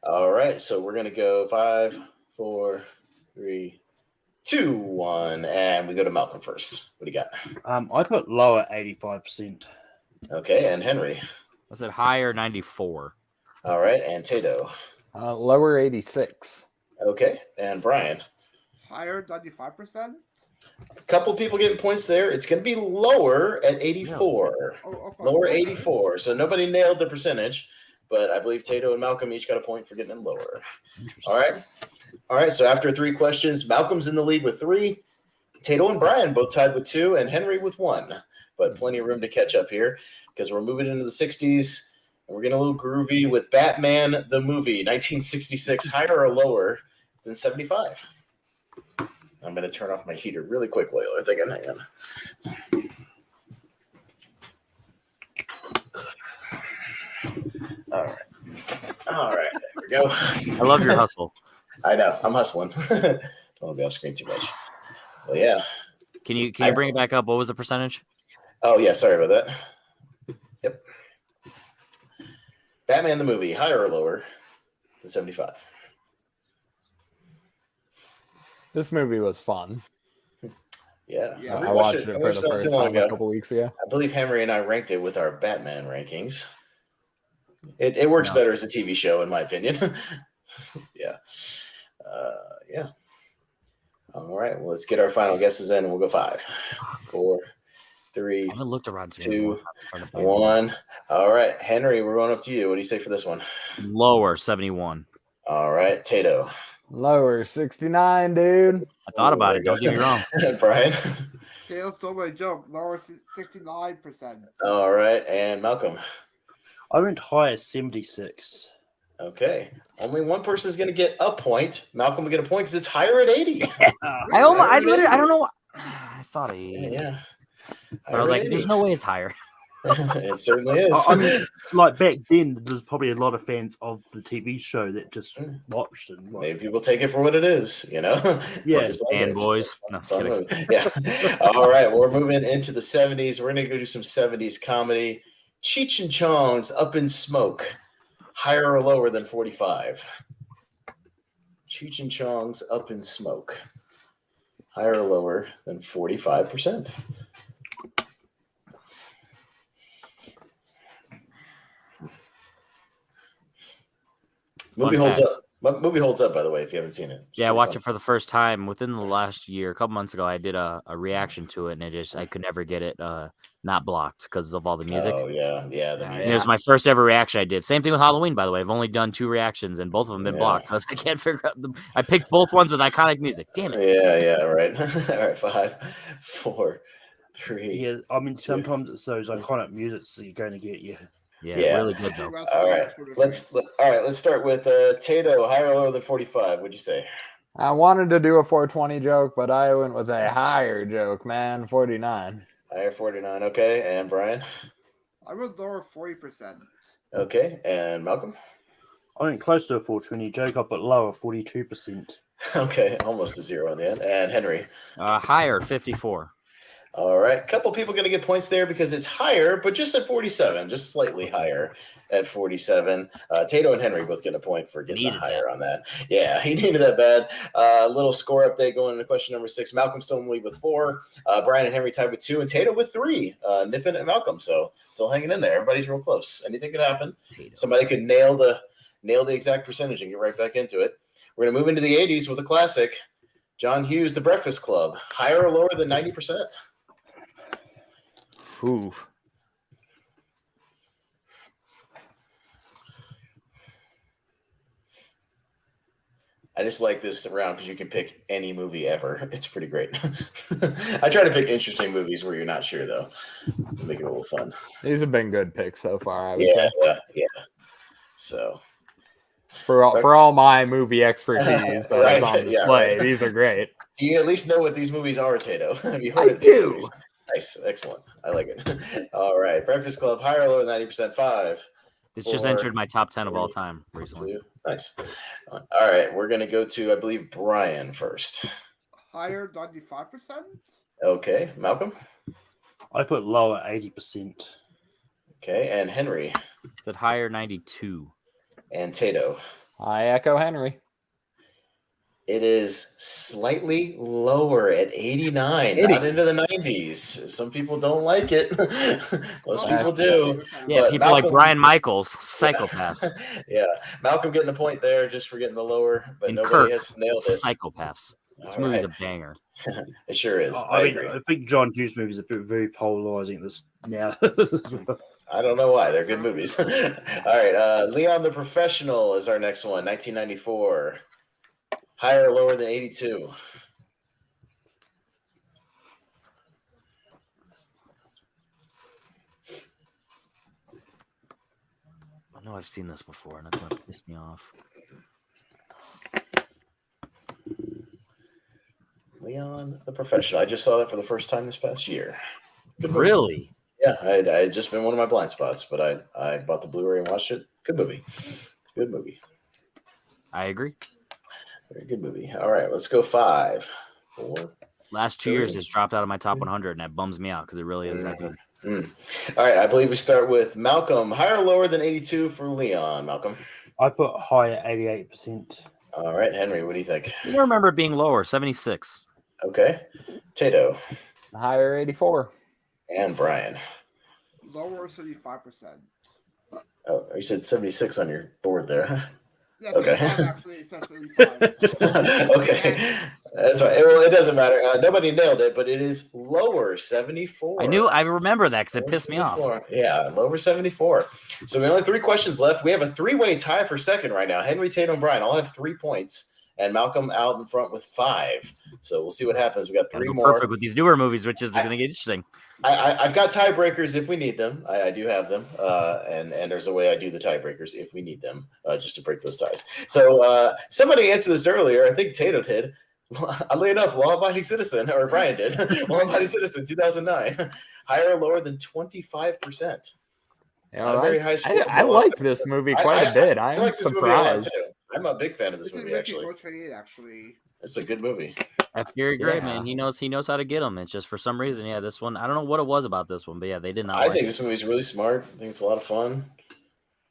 All right. So we're gonna go 5, 4, 3, 2, 1, and we go to Malcolm first. What do you got? I put lower 85%. Okay, and Henry. I said higher 94. All right, and Tato. Lower 86. Okay, and Brian. Higher 95%. A couple people getting points there. It's going to be lower at 84. Oh, okay. Lower Okay. 84. So nobody nailed the percentage, but I believe Tato and Malcolm each got a point for getting it lower. All right. All right. So after 3 questions, Malcolm's in the lead with 3. Tato and Brian both tied with 2, and Henry with 1. But plenty of room to catch up here because we're moving into the 60s, and we're getting a little groovy with Batman the movie, 1966, higher or lower than 75. I'm going to turn off my heater really quick while you're thinking. Hang on. All right. There we go. I love your hustle. I know. I'm hustling. Don't want to be off screen too much. Well, yeah. Can you bring it back up? What was the percentage? Oh, yeah. Sorry about that. Yep. Batman the movie, higher or lower than 75? This movie was fun. Yeah. Yeah. I watched it for the first time a couple weeks ago. I believe Henry and I ranked it with our Batman rankings. It works better as a TV show, in my opinion. Yeah. Yeah. All right. Well, let's get our final guesses in, and we'll go 5, 4, 3, I haven't looked around 2, 1. All right. Henry, we're going up to you. What do you say for this one? Lower 71. All right. Tato. Lower 69, dude. I thought about it. Don't get me wrong. Brian. Tail stole my joke. Lower 69%. All right. And Malcolm. I went higher 76. Okay. Only one person is going to get a point. Malcolm will get a point because it's higher at 80. I don't know. I thought Yeah. But I was like, there's no way it's higher. It certainly is. I mean, like back then, there's probably a lot of fans of the TV show that just watched it. Like, Maybe people take it for what it is, you know? Yeah. Just like And it. boys. No, It's on kidding. movie. Yeah. All right. We're moving into the 70s. We're going to go do some 70s comedy. Cheech and Chong's Up in Smoke. Higher or lower than 45? Cheech and Chong's Up in Smoke. Higher or lower than 45%? Movie holds up. Movie holds up, by the way, if you haven't seen it. Yeah, I watched it for the first time within the last year. A couple months ago, I did a reaction to it, and I could never get it not blocked because of all the music. Oh, yeah. Yeah. The And music. it was my first ever reaction I did. Same thing with Halloween, by the way. I've only done 2 reactions, and both of them been blocked because I can't figure out them. I picked both ones with iconic music. Damn it. Yeah, right. All right, 5, 4, 3. yeah, I mean, sometimes it's those iconic music that you're going to get you. Yeah, really good though. All right. Let's start with Tato, higher or lower than 45. What'd you say? I wanted to do a 420 joke, but I went with a higher joke, man. 49. Higher 49. Okay. And Brian? I would lower 40%. Okay. And Malcolm? I went close to a 420 joke, I put lower 42%. Okay. Almost a 0 on the end. And Henry? Higher 54. All right. Couple people going to get points there because it's higher, but just at 47, just slightly higher at 47. Tato and Henry both get a point for getting higher on that. Yeah, he needed that bad. Little score update going into question number 6. Malcolm still in the lead with 4. Brian and Henry tied with 2, and Tato with 3. Nipping at Malcolm, so still hanging in there. Everybody's real close. Anything could happen. Somebody could nail the exact percentage and get right back into it. We're going to move into the 80s with a classic. John Hughes, The Breakfast Club. Higher or lower than 90%? Ooh. I just like this round because you can pick any movie ever. It's pretty great. I try to pick interesting movies where you're not sure, though. Make it a little fun. These have been good picks so far, I would say. Yeah. So for all my movie expertise that Right, is on display, right. these are great. Do you at least know what these movies are, Tato? Have you heard I of these do. movies? Nice. Excellent. I like it. All right. Breakfast Club, higher or lower than 90%? 5. It's just 4, entered my top 10 of all time recently. 2. Nice. All right. We're going to go to, I believe, Brian first. Higher 95%? Okay. Malcolm? I put lower 80%. Okay. And Henry? It's at higher 92. And Tato? I echo Henry. It is slightly lower at 89, not into the 90s. Some people don't like it. Most people do. Yeah, But people like Malcolm- Brian Michaels, psychopaths. Yeah. Malcolm getting the point there just for getting the lower, but And nobody Kirk, has nailed it. psychopaths. This movie's a banger. It sure is. I mean, I think John Hughes movies are very polarizing this now. I don't know why. They're good movies. All right. Leon the Professional is our next one. 1994. Higher or lower than 82? I know I've seen this before, and it's going to piss me off. Leon the Professional. I just saw that for the first time this past year. Good movie. Really? Yeah, I had just been one of my blind spots, but I bought the Blu-ray and watched it. Good movie. Good movie. I agree. Very good movie. All right, let's go 5, 4. Last 2 years, it's dropped out of my top 100, and that bums me out because it really is that good. All right, I believe we start with Malcolm. Higher or lower than 82 for Leon, Malcolm? I put high at 88%. All right, Henry, what do you think? I remember it being lower, 76. Okay. Tato. Higher 84. And Brian. Lower 75%. Oh, you said 76 on your board there. Yeah, Okay. Actually, it says 75. Okay. That's right. Well, it doesn't matter. Nobody nailed it, but it is lower 74. I remember that because it pissed me off. Yeah, lower 74. So we only have 3 questions left. We have a 3-way tie for second right now. Henry, Tato, and Brian all have 3 points, and Malcolm out in front with 5. So we'll see what happens. We got 3 more. Perfect with these newer movies, which is going to get interesting. I've got tiebreakers if we need them. I do have them, and there's a way I do the tiebreakers if we need them, just to break those ties. So somebody answered this earlier. I think Tato did. Oddly enough, law-abiding citizen, or Brian did. Law-abiding citizen, 2009. Higher or lower than 25%. Yeah, very high score. I like this movie quite a bit. I'm like this surprised. movie a lot, too. I'm a big fan of this movie, actually. It's a good movie. That's Gary Gray, man. He knows how to get them. It's just for some reason, this one. I don't know what it was about this one, but yeah, they did not. I think this movie's really smart. I think it's a lot of fun.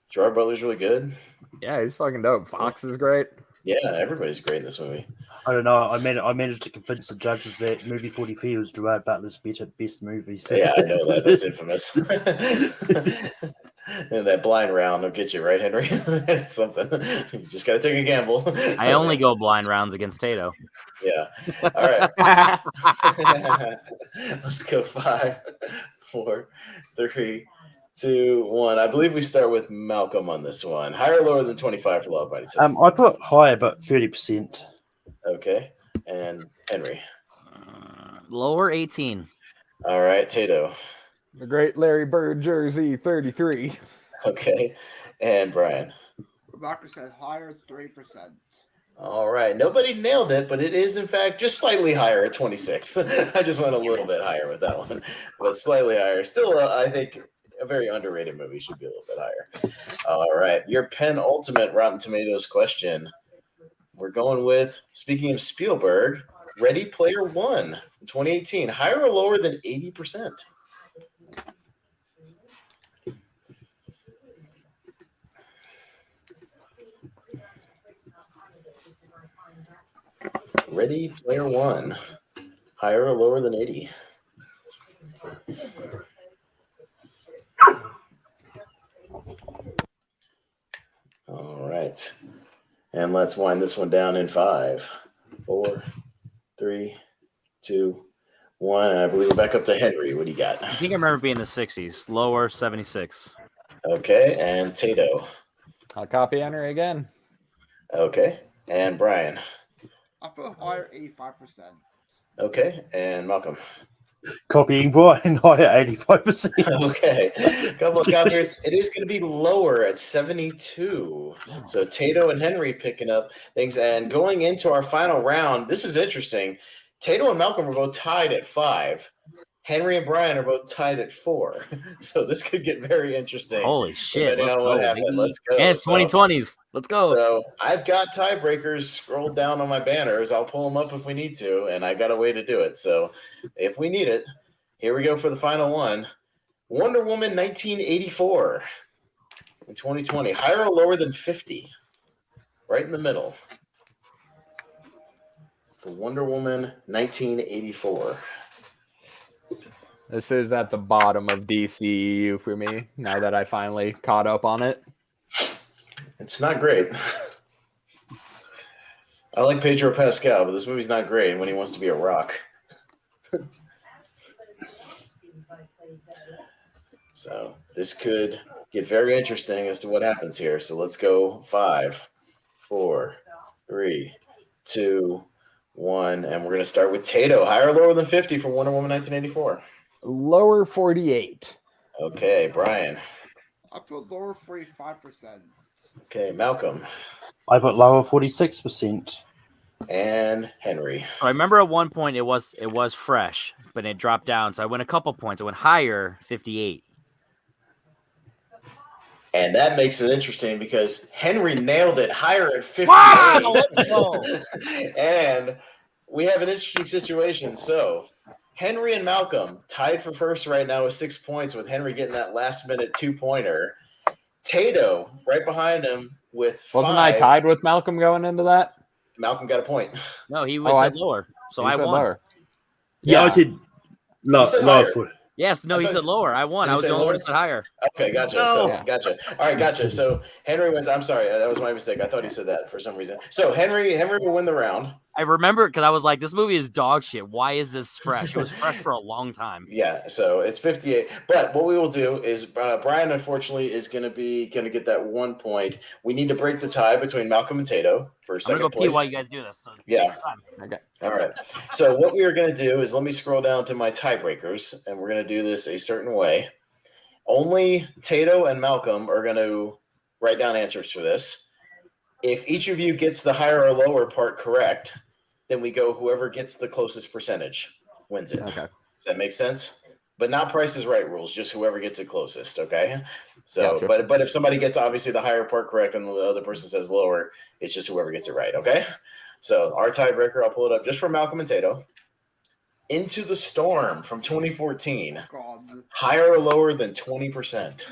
Gerard Butler's really good. Yeah, he's fucking dope. Fox is great. Yeah, everybody's great in this movie. I don't know. I managed to convince the judges that movie 43 was Gerard Butler's best movie. So. Yeah, I know that. That's infamous. And that blind round will get you, right, Henry? It's something. You just got to take a gamble. I only go blind rounds against Tato. Yeah. All right. Let's go 5, 4, 3, 2, 1. I believe we start with Malcolm on this one. Higher or lower than 25 for law-abiding citizen? I put higher, but 30%. Okay. And Henry? Lower 18. All right. Tato? The great Larry Bird jersey, 33. Okay. And Brian? Rebecca said higher, 3%. All right. Nobody nailed it, but it is, in fact, just slightly higher at 26. I just went a little bit higher with that one, but slightly higher. Still, I think a very underrated movie should be a little bit higher. All right. Your penultimate Rotten Tomatoes question. We're going with, speaking of Spielberg, Ready Player One from 2018. Higher or lower than 80%? Ready Player One. Higher or lower than 80? All right. And let's wind this one down in 5, 4, 3, 2, 1. And I believe we're back up to Henry. What do you got? I think I remember being the 60s. Lower 76. Okay. And Tato. I'll copy Henry again. Okay. And Brian. I put higher, 85%. Okay. And Malcolm. Copying Brian, higher, 85%. Okay. A couple of copiers. It is going to be lower at 72. So Tato and Henry picking up things. And going into our final round, this is interesting. Tato and Malcolm are both tied at 5. Henry and Brian are both tied at 4. So this could get very interesting. Holy shit. Let's go. Let's go. And it's 2020s. Let's go. So I've got tiebreakers scrolled down on my banners. I'll pull them up if we need to, and I got a way to do it. So if we need it, here we go for the final one. Wonder Woman 1984 in 2020. Higher or lower than 50? Right in the middle. For Wonder Woman 1984. This is at the bottom of DCEU for me, now that I finally caught up on it. It's not great. I like Pedro Pascal, but this movie's not great when he wants to be a rock. So this could get very interesting as to what happens here. So let's go 5, 4, 3, 2, 1, and we're going to start with Tato. Higher or lower than 50 for Wonder Woman 1984? Lower 48. Okay, Brian. I put lower 45%. Okay, Malcolm. I put lower 46%. And Henry. I remember at one point it was fresh, but it dropped down. So I went a couple points. I went higher, 58. And that makes it interesting because Henry nailed it higher at 58. Wow, let's go. And we have an interesting situation. So Henry and Malcolm tied for first right now with 6 points, with Henry getting that last-minute 2-pointer. Tato right behind him with 5. Wasn't I tied with Malcolm going into that? Malcolm got a point. No, he said lower. So I won. Lower. Yeah, I said lower. Yes, no, he said lower. I won. I was the only one who said higher. Okay, gotcha. No. So, gotcha. All right, gotcha. So Henry wins. I'm sorry, that was my mistake. I thought he said that for some reason. So Henry will win the round. I remember because I was like, this movie is dog shit. Why is this fresh? It was fresh for a long time. Yeah, so it's 58. But what we will do is Brian, unfortunately, is going to get that 1 point. We need to break the tie between Malcolm and Tato for second I'm gonna go place. pee while you guys do this. So Yeah. Okay. All right. So what we are going to do is let me scroll down to my tiebreakers, and we're going to do this a certain way. Only Tato and Malcolm are going to write down answers for this. If each of you gets the higher or lower part correct, then we go whoever gets the closest percentage wins it. Okay. Does that make sense? But not Price is Right rules, just whoever gets it closest, okay? So, Gotcha. but if somebody gets obviously the higher part correct and the other person says lower, it's just whoever gets it right, okay? So our tiebreaker, I'll pull it up just for Malcolm and Tato. Into the Storm from 2014. God. Higher or lower than 20%?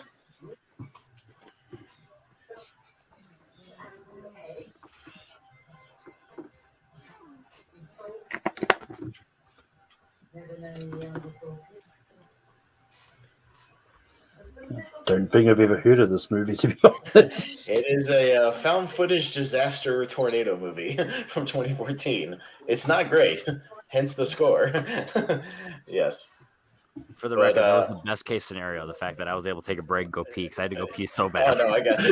Don't think I've ever heard of this movie, to be honest. It is a found footage disaster tornado movie from 2014. It's not great, hence the score. Yes. For the record, that was the best case scenario. The fact that I was able to take a break, and go pee, because I had to go pee so bad. Oh no, I got you.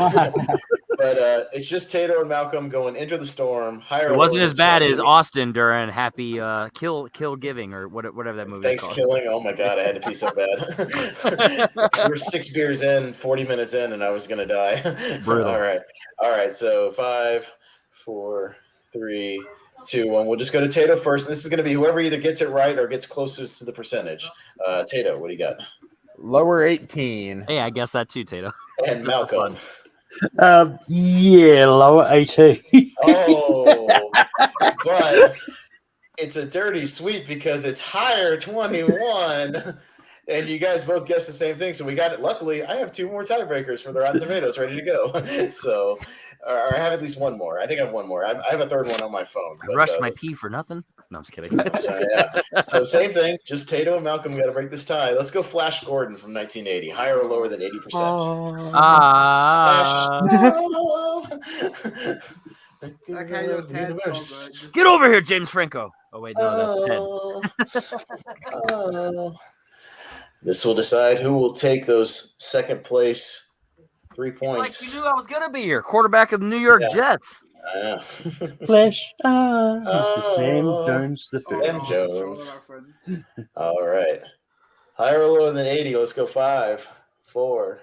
But it's just Tato and Malcolm going Into the Storm. Higher. It wasn't as bad as Austin during Happy Kill Giving or whatever that movie is called. Thanksgiving. Oh my god, I had to pee so bad. We're 6 beers in, 40 minutes in, and I was gonna die. Brutal. All right. So 5, 4, 3, 2, 1. We'll just go to Tato first. This is going to be whoever either gets it right or gets closest to the percentage. Tato, what do you got? Lower 18. Hey, I guess that too, Tato. And Malcolm. Yeah, lower 18. Oh, but it's a dirty sweep because it's higher 21. And you guys both guessed the same thing, so we got it. Luckily, I have 2 more tiebreakers for the Rotten Tomatoes ready to go. So, or I have at least one more. I think I have one more. I have a third one on my phone. I rushed my pee for nothing. No, I'm just kidding. So same thing. Just Tato and Malcolm got to break this tie. Let's go Flash Gordon from 1980. Higher or lower than 80%? That kind of Ted's so Get over here, James Franco. Oh, wait, no, that's Ted. This will decide who will take those second place 3 points. Like you knew I was going to be here. Quarterback of the New York Jets. Flash. Mr. Sam Jones the third. Sam Jones. All right. Higher or lower than 80. Let's go 5, 4,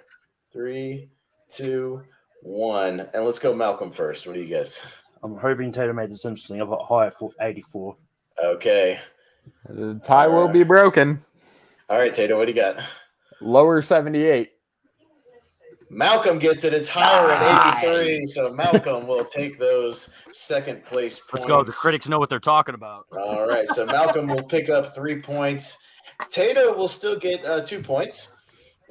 3, 2, 1. And let's go Malcolm first. What do you guys? I'm hoping Tato made this interesting. I've got higher for 84. Okay. The tie will be broken. All right, Tato, what do you got? Lower 78. Malcolm gets it. It's higher at 83. So Malcolm will take those second place points. Let's go. The critics know what they're talking about. All right. So Malcolm will pick up 3 points. Tato will still get 2 points.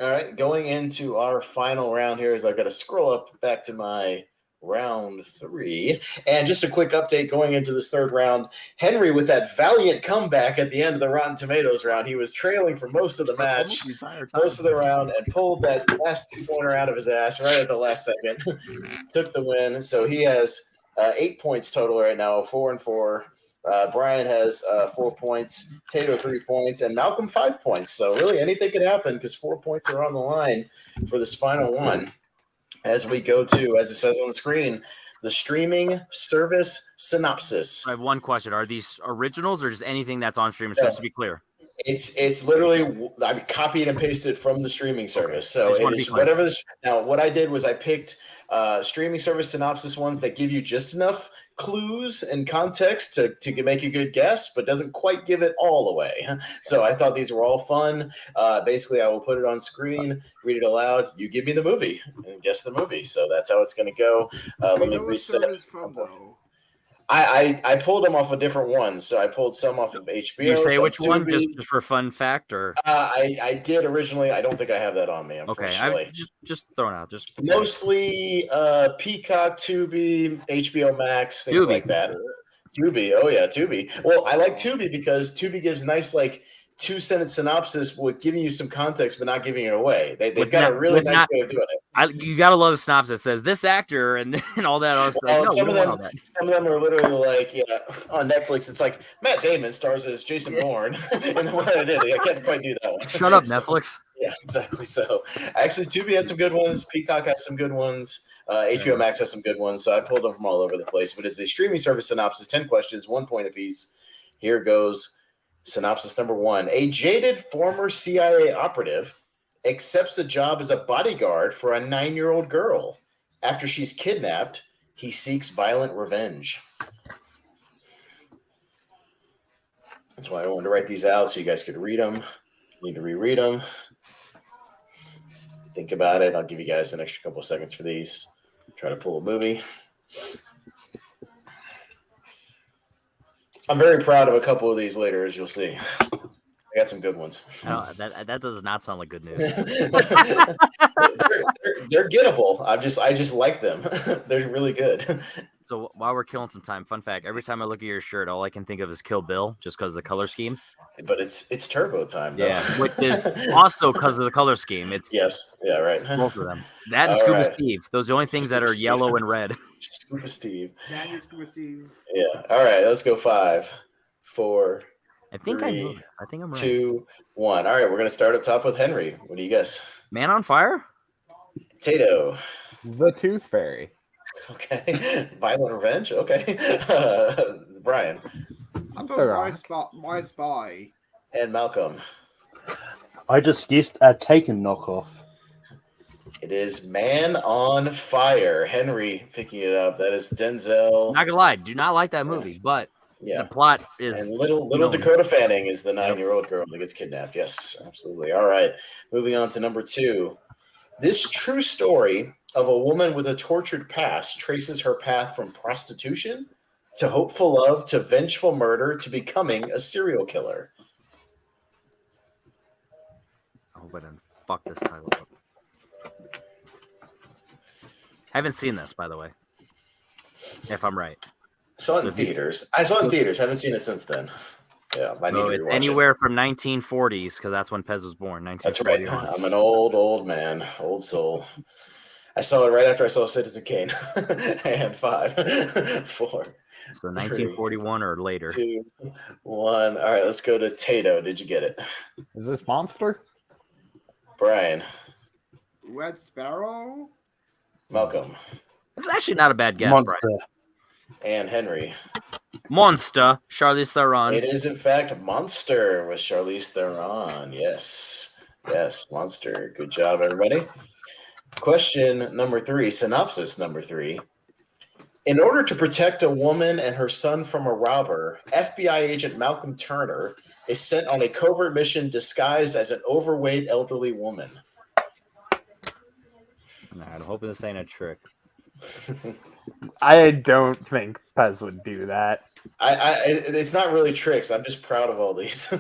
All right. Going into our final round here is I've got to scroll up back to my round 3. And just a quick update going into this third round. Henry, with that valiant comeback at the end of the Rotten Tomatoes round, he was trailing for most of the match, most of the round, and pulled that last 2-pointer out of his ass right at the last second. Took the win. So he has 8 points total right now, 4 and 4. Brian has 4 points, Tato 3 points, and Malcolm 5 points. So really anything could happen because 4 points are on the line for this final one. As we go to, as it says on the screen, the streaming service synopsis. I have one question. Are these originals or just anything that's on streaming? Just to be clear. It's literally I copied and pasted from the streaming service. So I just it is whatever this. Now, what I did was I picked streaming service synopsis ones that give you just enough clues and context to make a good guess, but doesn't quite give it all away. So I thought these were all fun. Basically, I will put it on screen, read it aloud. You give me the movie and guess the movie. So that's how it's going to go. Let me reset. From, though. I pulled them off of different ones. So I pulled some off of HBO. You say which Tubi. one, just for fun fact, or I did originally. I don't think I have that on me. Unfortunately. Okay, just throwing out. Just mostly Peacock, Tubi, HBO Max, things Tubi. like that. Tubi, oh yeah, Tubi. Well, I like Tubi because Tubi gives nice 2-sentence synopsis with giving you some context but not giving it away. They've got a really nice way of doing it. You gotta love the synopsis. It says this actor and all that other stuff. No, some of them are literally on Netflix. It's like Matt Damon stars as Jason Bourne, and what I did, I can't quite do that one. Shut up, Netflix. Yeah, exactly. So actually, Tubi had some good ones. Peacock has some good ones. HBO Max has some good ones. So I pulled them from all over the place. But it's a streaming service synopsis, 10 questions, 1 point apiece. Here goes. Synopsis number 1. A jaded former CIA operative accepts a job as a bodyguard for a 9-year-old girl. After she's kidnapped, he seeks violent revenge. That's why I wanted to write these out so you guys could read them. You need to reread them. Think about it. I'll give you guys an extra couple of seconds for these. Try to pull a movie. I'm very proud of a couple of these later, as you'll see. I got some good ones. That does not sound like good news. they're gettable. I just like them. They're really good. So while we're killing some time, fun fact: every time I look at your shirt, all I can think of is Kill Bill, just because of the color scheme. But it's turbo time, though. Yeah, which is also because of the color scheme. It's right. Both of them. That and Scuba Steve. Those are the only things that are yellow and red. Scuba Steve. That is Scuba Steve. Yeah. All right. Let's go 5, 4. I think 3, I know. I think I'm right. 2, 1. All right. We're gonna start up top with Henry. What do you guess? Man on Fire. Tato. The Tooth Fairy. Okay. Violent Revenge. Okay. Brian. I'm going My Spy. And Malcolm. I just guessed a Taken knockoff. It is Man on Fire. Henry picking it up. That is Denzel. Not gonna lie, do not like that movie, but the plot is. And little Dakota Fanning is the 9-year-old girl that gets kidnapped. Yes, absolutely. All right. Moving on to number 2. This true story of a woman with a tortured past traces her path from prostitution to hopeful love to vengeful murder to becoming a serial killer. I hope I didn't fuck this title up. I haven't seen this, by the way. If I'm right. Saw it in theaters. I saw it in theaters. Haven't seen it since then. Yeah, I need to rewatch anywhere from 1940s, because that's when Pez was born. That's right. I'm an old man, old soul. I saw it right after I saw Citizen Kane. And 5, 4. So 1941 or later. 2, 1. All right, let's go to Tato. Did you get it? Is this Monster? Brian. Red Sparrow. Malcolm. It's actually not a bad guess, Monster. Brian. And Henry. Monster, Charlize Theron. It is, in fact, Monster with Charlize Theron. Yes. Yes, Monster. Good job, everybody. Question number 3, synopsis number 3. In order to protect a woman and her son from a robber, FBI agent Malcolm Turner is sent on a covert mission disguised as an overweight elderly woman. I'm hoping this ain't a trick. I don't think Pez would do that. It's not really tricks. I'm just proud of all these.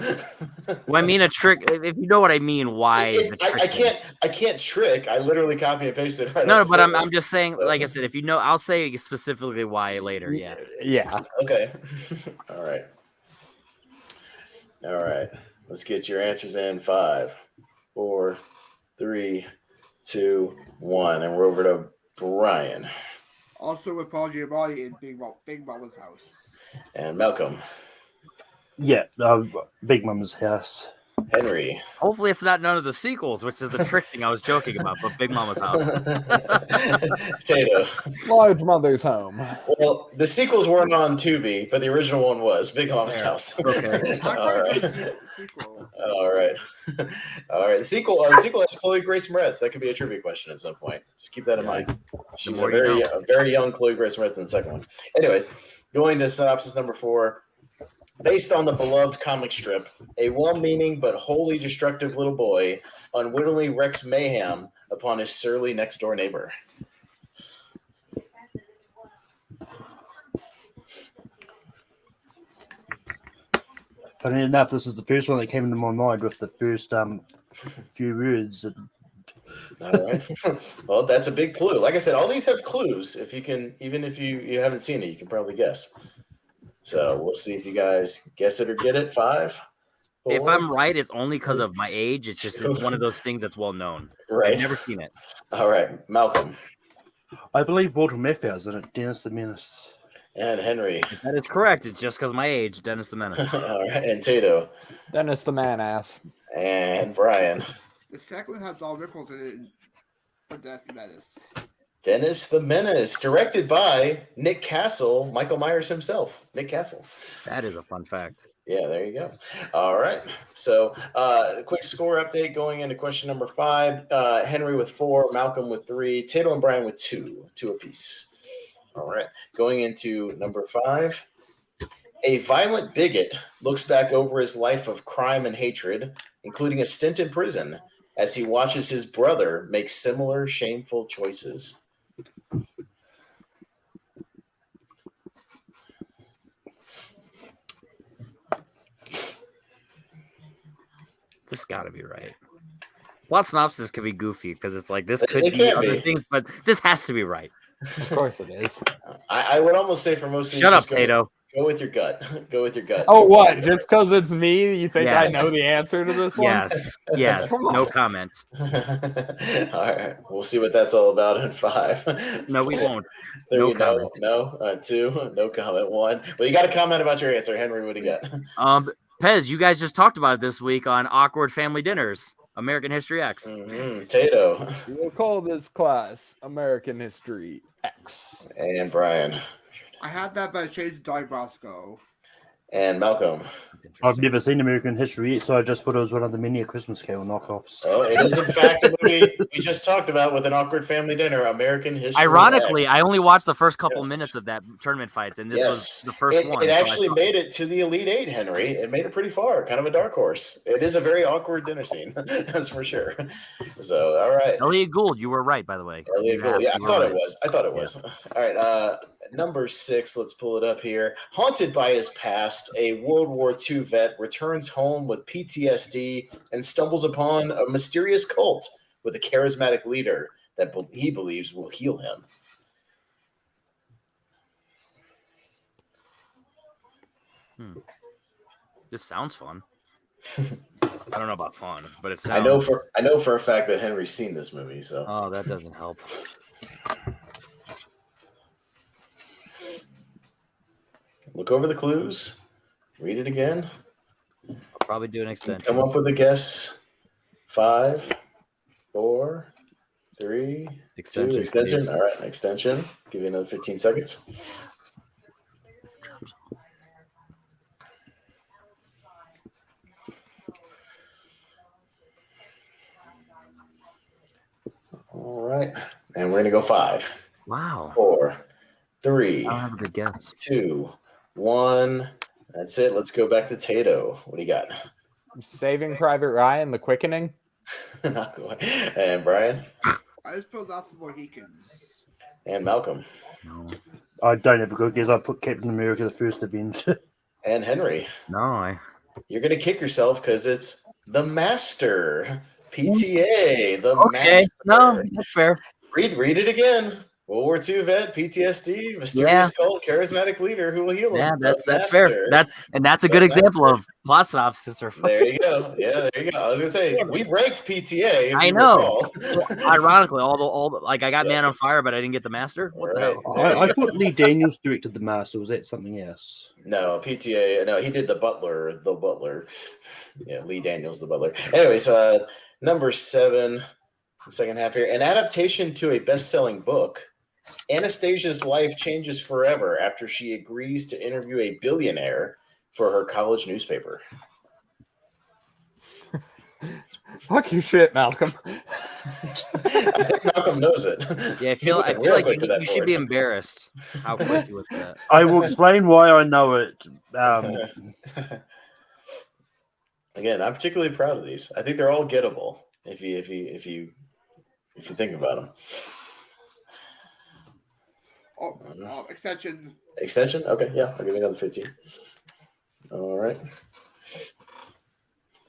Well, I mean a trick. If you know what I mean, why? I can't trick. I literally copy and paste it. Right. No, but I'm just saying. Like I said, if you know, I'll say specifically why later. Yeah. Yeah. Okay. All right. All right. Let's get your answers in. 5, 4, 3, 2, 1, and we're over to Brian. Also with Paul Giamatti in Big Mama's House. And Malcolm. Yeah, Big Mama's House. Henry. Hopefully, it's not none of the sequels, which is the trick thing I was joking about. But Big Mama's House. Tato. Large Mother's Home. Well, the sequels weren't on Tubi, but the original one was Big Mama's House. Okay. All right. Sequel. All right. All right. The sequel has Chloe Grace Moretz. That could be a trivia question at some point. Just keep that in mind. She's a very young Chloe Grace Moretz in the second one. Anyways, going to synopsis number 4. Based on the beloved comic strip, a well-meaning but wholly destructive little boy unwittingly wreaks mayhem upon his surly next-door neighbor. Funny enough, this is the first one that came into my mind with the first few words. All right. Well, that's a big clue. Like I said, all these have clues. If you can, even if you haven't seen it, you can probably guess. So we'll see if you guys guess it or get it. 5, 4. If I'm right, it's only because of my age. It's just one of those things that's well known. Right. I've never seen it. All right, Malcolm. I believe Walter Matthau's in it. Dennis the Menace. And Henry. That is correct. It's just because my age. Dennis the Menace. All right, and Tato. Dennis the Man-Ass. And Brian. The second one had Don Rickles in it for Dennis the Menace. Dennis the Menace, directed by Nick Castle, Michael Myers himself. Nick Castle. That is a fun fact. Yeah, there you go. All right. So, quick score update going into question number 5. Henry with 4, Malcolm with 3, Tato and Brian with 2 apiece. All right. Going into number 5. A violent bigot looks back over his life of crime and hatred, including a stint in prison, as he watches his brother make similar shameful choices. This got to be right. Plot synopsis could be goofy because it's like this could be other things, but this has to be right. Of course it is. I would almost say for most of these, Shut up, Tato. Go with your gut. Go with your gut. Oh, what? Just because it's me, you think Yes. I know the answer to this one? Yes. Come on. No comment. All right. We'll see what that's all about in 5. No, we won't. 3, No comment. No. 2, no comment. 1. Well, you got to comment about your answer, Henry. What do you got? Pez, you guys just talked about it this week on Awkward Family Dinners, American History X. Tato. We'll call this class American History X. And Brian. I had that, but I changed to Donnie Brasco. And Malcolm. I've never seen American History, so I just thought it was one of the many Christmas Carol knockoffs. Oh, it is in fact a movie we just talked about with an awkward family dinner, American History. Ironically, X. I only watched the first couple minutes of that tournament fights, and this was the first one. It actually made it to the Elite 8, Henry. It made it pretty far, kind of a dark horse. It is a very awkward dinner scene, that's for sure. So, all right. Elliot Gould, you were right, by the way. Elliot Gould. Yeah, I thought it was. All right. Number 6, let's pull it up here. Haunted by his past, a World War II vet returns home with PTSD and stumbles upon a mysterious cult with a charismatic leader that he believes will heal him. This sounds fun. I don't know about fun, but it sounds. I know for a fact that Henry's seen this movie. So. Oh, that doesn't help. Look over the clues. Read it again. I'll probably do an extension. Come up with a guess. 5, 4, 3, 2. Extension. Please. All right, extension. Give you another 15 seconds. All right, and we're gonna go 5. Wow. 4, 3. I don't have a good guess. 2, 1. That's it. Let's go back to Tato. What do you got? Saving Private Ryan, The Quickening. And Brian? I just put Lost of Mohicans. And Malcolm? No. I don't have a good guess. I put Captain America: The First Avenger. And Henry? No, You're going to kick yourself because it's The Master. PTA, The okay. Master. No, that's fair. Read it again. World War II vet, PTSD, mysterious cult, charismatic leader who will heal him. Yeah, that's fair. That's a good example of plot synopsis. There you go. Yeah, there you go. I was gonna say we ranked PTA. If I you know. recall. So ironically, all the like I got Man on Fire, but I didn't get the Master. What the hell? I thought Lee Daniels directed the Master. Was that something else? No, PTA. No, he did the Butler. The Butler. Yeah, Lee Daniels, the Butler. Anyways, number 7, the second half here. An adaptation to a best-selling book. Anastasia's life changes forever after she agrees to interview a billionaire for her college newspaper. Fuck you, shit, Malcolm. I think Malcolm knows it. Yeah, I feel like you should be embarrassed how quick you looked at that. I will explain why I know it. Again, I'm particularly proud of these. I think they're all gettable if you think about them. Extension. Extension? Okay, yeah, I'll give you another 15. All right.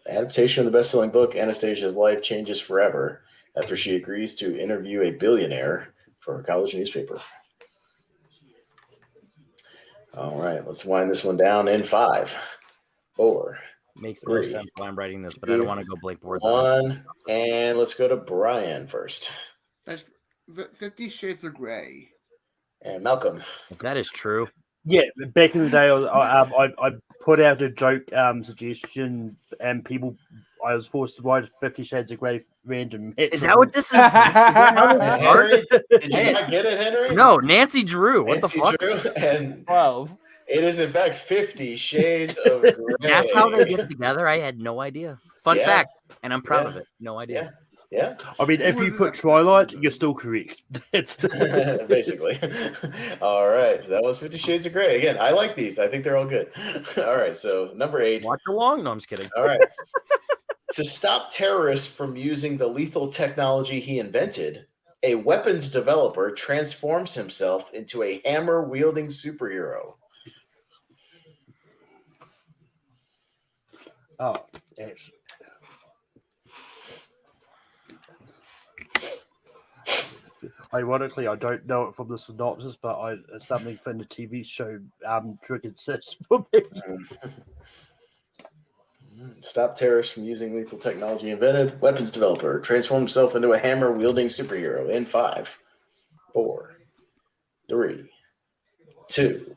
Adaptation of the best-selling book, Anastasia's life changes forever after she agrees to interview a billionaire for her college newspaper. All right, let's wind this one down in 5, 4. Makes no sense why I'm writing this, but I don't want to go blank boards. 1, and let's go to Brian first. That's 50 Shades of Grey. And Malcolm. If that is true. Yeah, back in the day, I put out a joke suggestion, and I was forced to write 50 Shades of Grey random. Is that what this is? Henry, did you not get it, Henry? No, Nancy Drew. What Nancy the fuck? Drew and 12. It is in fact 50 Shades of Grey. That's how they get together. I had no idea. Fun fact, and I'm proud of it. No idea. Yeah. I mean, if you put Twilight, you're still correct. Basically. All right. That was 50 Shades of Grey. Again, I like these. I think they're all good. All right. So number 8. Watch along. No, I'm just kidding. All right. To stop terrorists from using the lethal technology he invented, a weapons developer transforms himself into a hammer-wielding superhero. Oh, yes. Ironically, I don't know it from the synopsis, but it's something from the TV show Triggered Sis for me. Stop terrorists from using lethal technology invented. Weapons developer transform himself into a hammer-wielding superhero in 5, 4, 3, 2,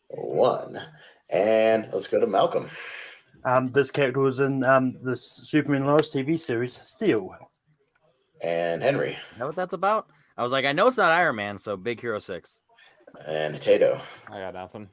1. And let's go to Malcolm. This character was in the Superman Lois TV series Steel. And Henry. You know what that's about? I was like, I know it's not Iron Man, so Big Hero 6. And Tato. I got nothing.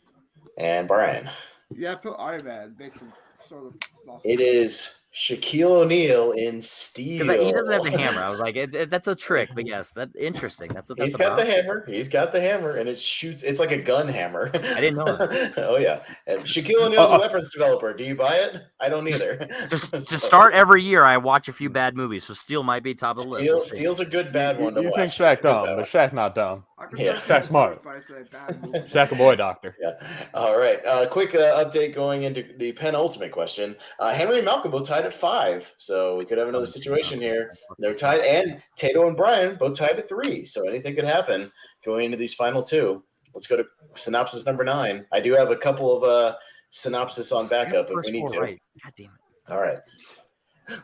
And Brian. Yeah, put Iron Man. Basically, sort of. It is Shaquille O'Neal in Steel. Because he doesn't have the hammer. I was like, that's a trick, but yes, that's interesting. That's what that's He's got about. the hammer. He's got the hammer, and it shoots. It's like a gun hammer. I didn't know that. Oh yeah, and Shaquille O'Neal's a weapons developer. Do you buy it? I don't either. Just to start every year, I watch a few bad movies, so Steel might be top of the list. Steel's a good bad one to You watch. think Shaq dumb, but Shaq not dumb. Yeah. Shaq smart. Shaq a boy doctor. Yeah. All right. Quick update going into the penultimate question. Henry and Malcolm both tied at 5, so we could have another situation here. They're tied, and Tato and Brian both tied at 3, so anything could happen going into these final 2. Let's go to synopsis number 9. I do have a couple of synopsis on backup if we need to. Right. God damn it. All right.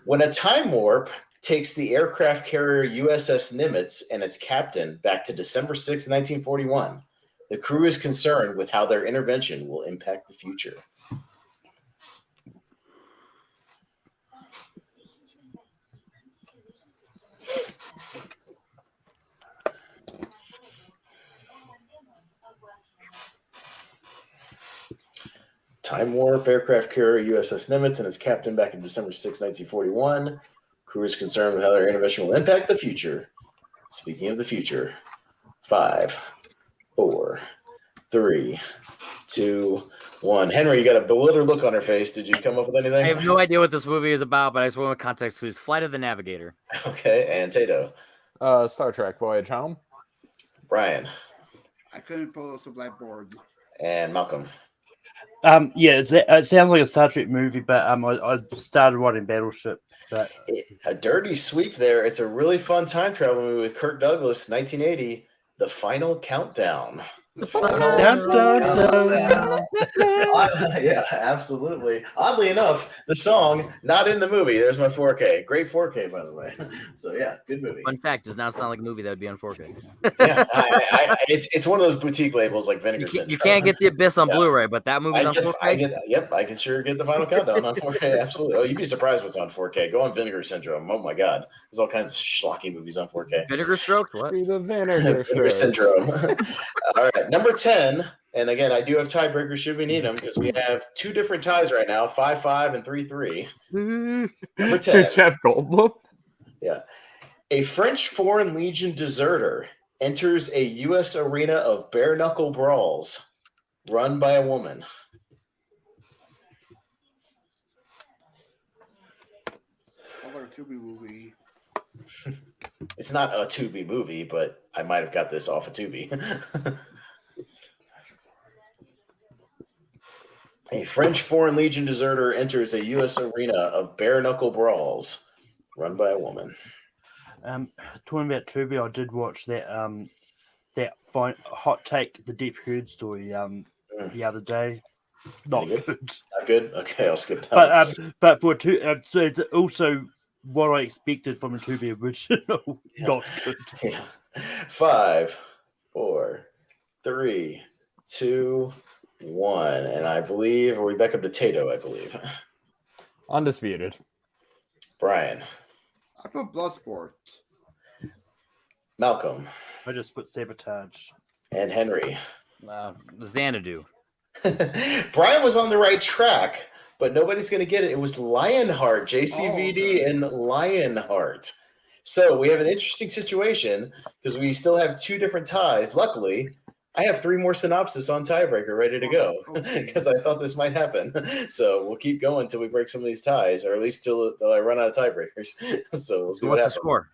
When a time warp takes the aircraft carrier USS Nimitz and its captain back to December 6, 1941, the crew is concerned with how their intervention will impact the future. Time warp, aircraft carrier USS Nimitz and its captain back in December 6, 1941. Crew is concerned with how their intervention will impact the future. Speaking of the future, 5, 4, 3, 2, 1. Henry, you got a bewildered look on her face. Did you come up with anything? I have no idea what this movie is about, but I just went with context clues. Flight of the Navigator. Okay, and Tato. Star Trek Voyage Home. Brian. I couldn't pull up the blackboard. And Malcolm. Yeah, it sounds like a Star Trek movie, but I started writing Battleship. But A dirty sweep there. It's a really fun time travel movie with Kirk Douglas, 1980. The Final Countdown. Yeah, absolutely. Oddly enough, the song not in the movie. There's my 4K. Great 4K, by the way. So yeah, good movie. Fun fact: does not sound like a movie that would be on 4K. Yeah, it's one of those boutique labels like Vinegar Syndrome. You can't get The Abyss on Blu-ray, but that movie's on 4K. Yep, I can sure get The Final Countdown on 4K. Absolutely. Oh, you'd be surprised what's on 4K. Go on Vinegar Syndrome. Oh my God, there's all kinds of schlocky movies on 4K. Vinegar Stroke? What? The Vinegar Syndrome. All right, number 10. And again, I do have tiebreakers should we need them because we have two different ties right now, 5-5 and 3-3. Number 10. Jeff Goldblum. Yeah. A French Foreign Legion deserter enters a U.S. arena of bare-knuckle brawls run by a woman. Another Tubi movie. It's not a Tubi movie, but I might have got this off a Tubi. A French Foreign Legion deserter enters a U.S. arena of bare-knuckle brawls run by a woman. Talking about Tubi, I did watch that hot take, the Deep Heard story the other day. Not good. Not good? Okay, I'll skip that. But for it's also what I expected from a Tubi original. Yeah. Not good. Yeah. 5, 4, 3, 2, 1. And I believe, are we back up to Tato, I believe? Undisputed. Brian. I put Bloodsport. Malcolm. I just put Sabotage. And Henry. Xanadu. Brian was on the right track, but nobody's going to get it. It was Lionheart, JCVD and Lionheart. So we have an interesting situation because we still have two different ties. Luckily, I have 3 more synopsis on tiebreaker ready to go because I thought this might happen. So we'll keep going until we break some of these ties, or at least till I run out of tiebreakers. So we'll see what happens. What's the score?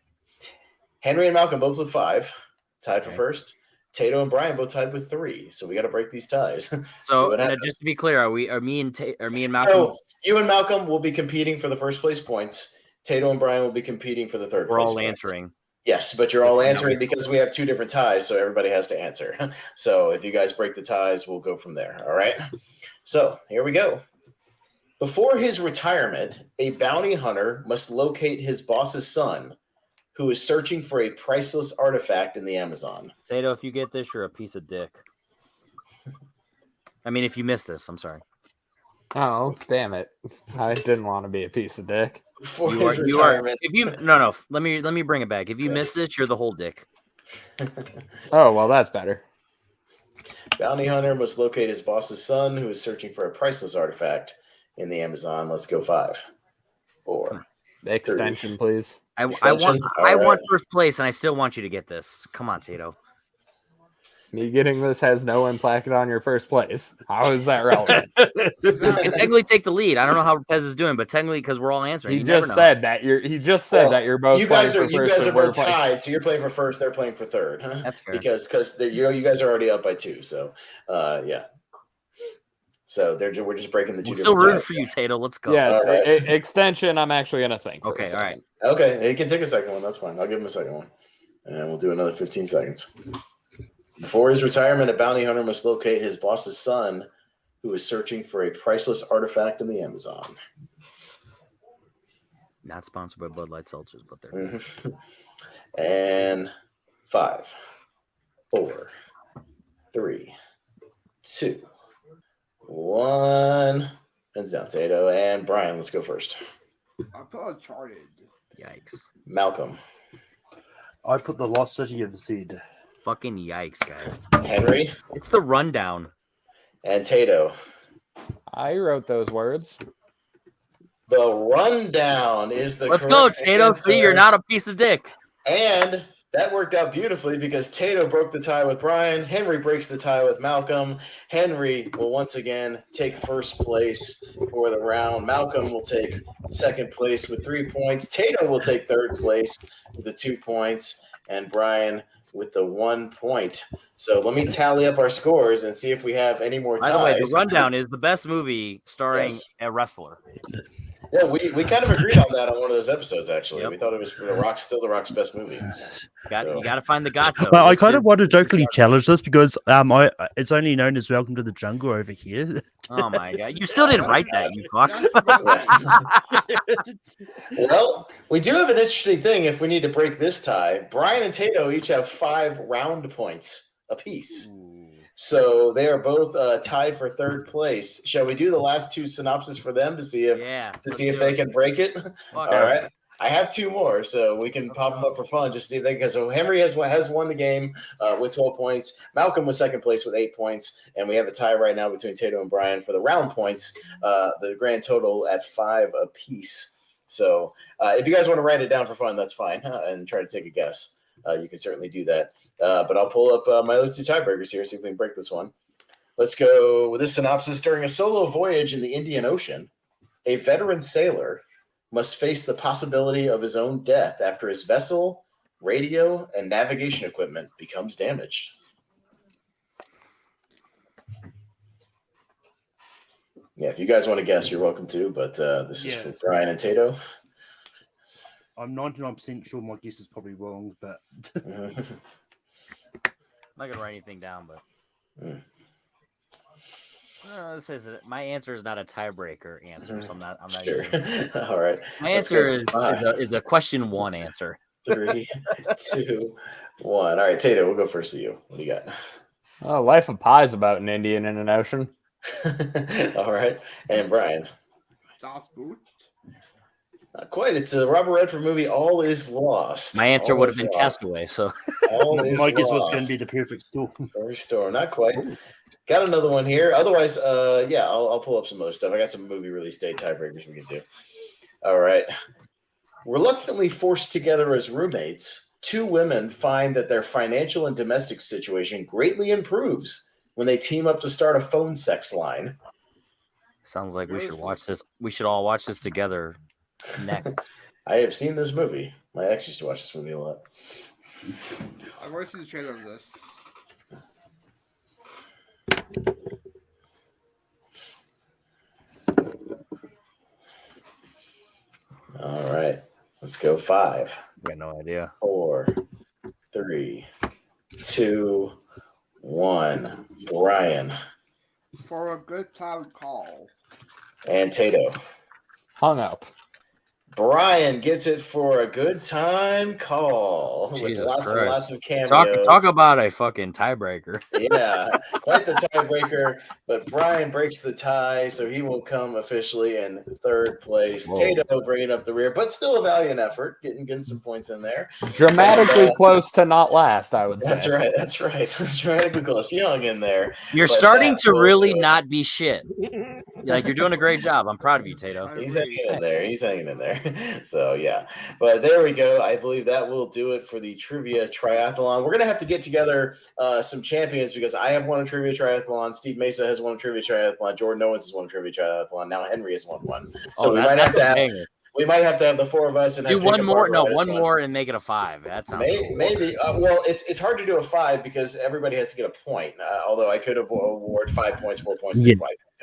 Henry and Malcolm both with 5, tied for first. Tato and Brian both tied with 3. So we got to break these ties. So just to be clear, are me and Malcolm? So you and Malcolm will be competing for the first place points. Tato and Brian will be competing for the third place. We're all points. answering. Yes, but you're all answering because we have 2 different ties, so everybody has to answer. So if you guys break the ties, we'll go from there. All right? So here we go. Before his retirement, a bounty hunter must locate his boss's son, who is searching for a priceless artifact in the Amazon. Tato, if you get this, you're a piece of dick. I mean, if you missed this, I'm sorry. Oh, damn it. I didn't want to be a piece of dick. Before his retirement. No. Let me bring it back. If you missed it, you're the whole dick. Oh, well, that's better. Bounty hunter must locate his boss's son, who is searching for a priceless artifact in the Amazon. Let's go 5, 4. The extension, 3. Please. I want first place, and I still want you to get this. Come on, Tato. Me getting this has no impact on your first place. How is that relevant? You can technically take the lead. I don't know how Pez is doing, but technically, because we're all answering, He just said that you're both. You guys are both tied, so you're playing for first. They're playing for third, huh? That's fair. Because you guys are already up by 2. So, yeah. So we're just breaking the 2. Still rooting for you, Tato. Let's go. Yes, right. Extension. I'm actually gonna think. Okay, all right. Okay, he can take a second one. That's fine. I'll give him a second one, and we'll do another 15 seconds. Before his retirement, a bounty hunter must locate his boss's son, who is searching for a priceless artifact in the Amazon. Not sponsored by Bud Light Seltzers, but they're And 5, 4, 3, 2, 1. Hands down, Tato. And Brian, let's go first. I put Uncharted. Yikes. Malcolm. I put The Lost City of Zed. Fucking yikes, guys. Henry. It's The Rundown. And Tato. I wrote those words. The Rundown is the Let's go, Tato. answer. See, you're not a piece of dick. And that worked out beautifully because Tato broke the tie with Brian. Henry breaks the tie with Malcolm. Henry will once again take first place for the round. Malcolm will take second place with 3 points. Tato will take third place with the 2 points. And Brian with the 1 point. So let me tally up our scores and see if we have any more ties. By the way, The Rundown is the best movie starring a wrestler. Yeah, we kind of agreed on that on one of those episodes. Actually, Yep. we thought it was The Rock's still The Rock's best movie. You got to find the Gato. Well, I kind of want to jokingly challenge this because it's only known as Welcome to the Jungle over here. Oh my god! You still didn't write that, you fuck. Well, we do have an interesting thing. If we need to break this tie, Brian and Tato each have 5 round points apiece. So they are both tied for third place. Shall we do the last 2 synopses for them to see if they can break it? All right. I have 2 more, so we can pop them up for fun just to see if they can. So Henry has won the game with 12 points. Malcolm was second place with 8 points, and we have a tie right now between Tato and Brian for the round points. The grand total at 5 apiece. So if you guys want to write it down for fun, that's fine, and try to take a guess. You can certainly do that. But I'll pull up my other 2 tiebreakers here, see if we can break this one. Let's go with this synopsis. During a solo voyage in the Indian Ocean, a veteran sailor must face the possibility of his own death after his vessel, radio, and navigation equipment becomes damaged. Yeah, if you guys want to guess, you're welcome to, but this is for Brian and Tato. I'm 99% sure my guess is probably wrong, but I'm not gonna write anything down, but this is my answer is not a tiebreaker answer, so I'm not sure. All right. My answer is a question 1 answer. 3, 2, 1. All right, Tato, we'll go first to you. What do you got? Life of Pi is about an Indian in an ocean. All right, and Brian. Das Boot. Not quite. It's a Robert Redford movie. All is lost. My answer would have been Castaway. So my guess was going to be The Perfect Storm. Perfect Storm. Not quite. Got another one here. Otherwise, I'll pull up some other stuff. I got some movie release date tiebreakers we can do. All right. Reluctantly forced together as roommates, 2 women find that their financial and domestic situation greatly improves when they team up to start a phone sex line. Sounds like we should watch this. We should all watch this together next. I have seen this movie. My ex used to watch this movie a lot. I've already seen the trailer of this. All right. Let's go 5. I got no idea. 4, 3, 2, 1. Brian. For a good time call. And Tato. Hung up. Brian gets it for a good time call with Jesus lots and Christ. lots of cameos. Talk about a fucking tiebreaker. Yeah, quite the tiebreaker. But Brian breaks the tie, so he will come officially in third place. Whoa. Tato bringing up the rear, but still a valiant effort, getting some points in there. Dramatically close to not last, I would say. That's right. Dramatically close. You hung in there. You're But starting that to was, really not be shit. Like, you're doing a great job. I'm proud of you, Tato. He's hanging in there. So, yeah. But there we go. I believe that will do it for the Trivia Triathlon. We're going to have to get together some champions because I have won a Trivia Triathlon. Steve Mesa has won a Trivia Triathlon. Jordan Owens has won a Trivia Triathlon. Now Henry has won one. So we might have to have the 4 of us and do have one more. No, one more and make it a 5. That sounds maybe. Well, it's hard to do a 5 because everybody has to get a point. Although I could award 5 points, 4 points. Yeah.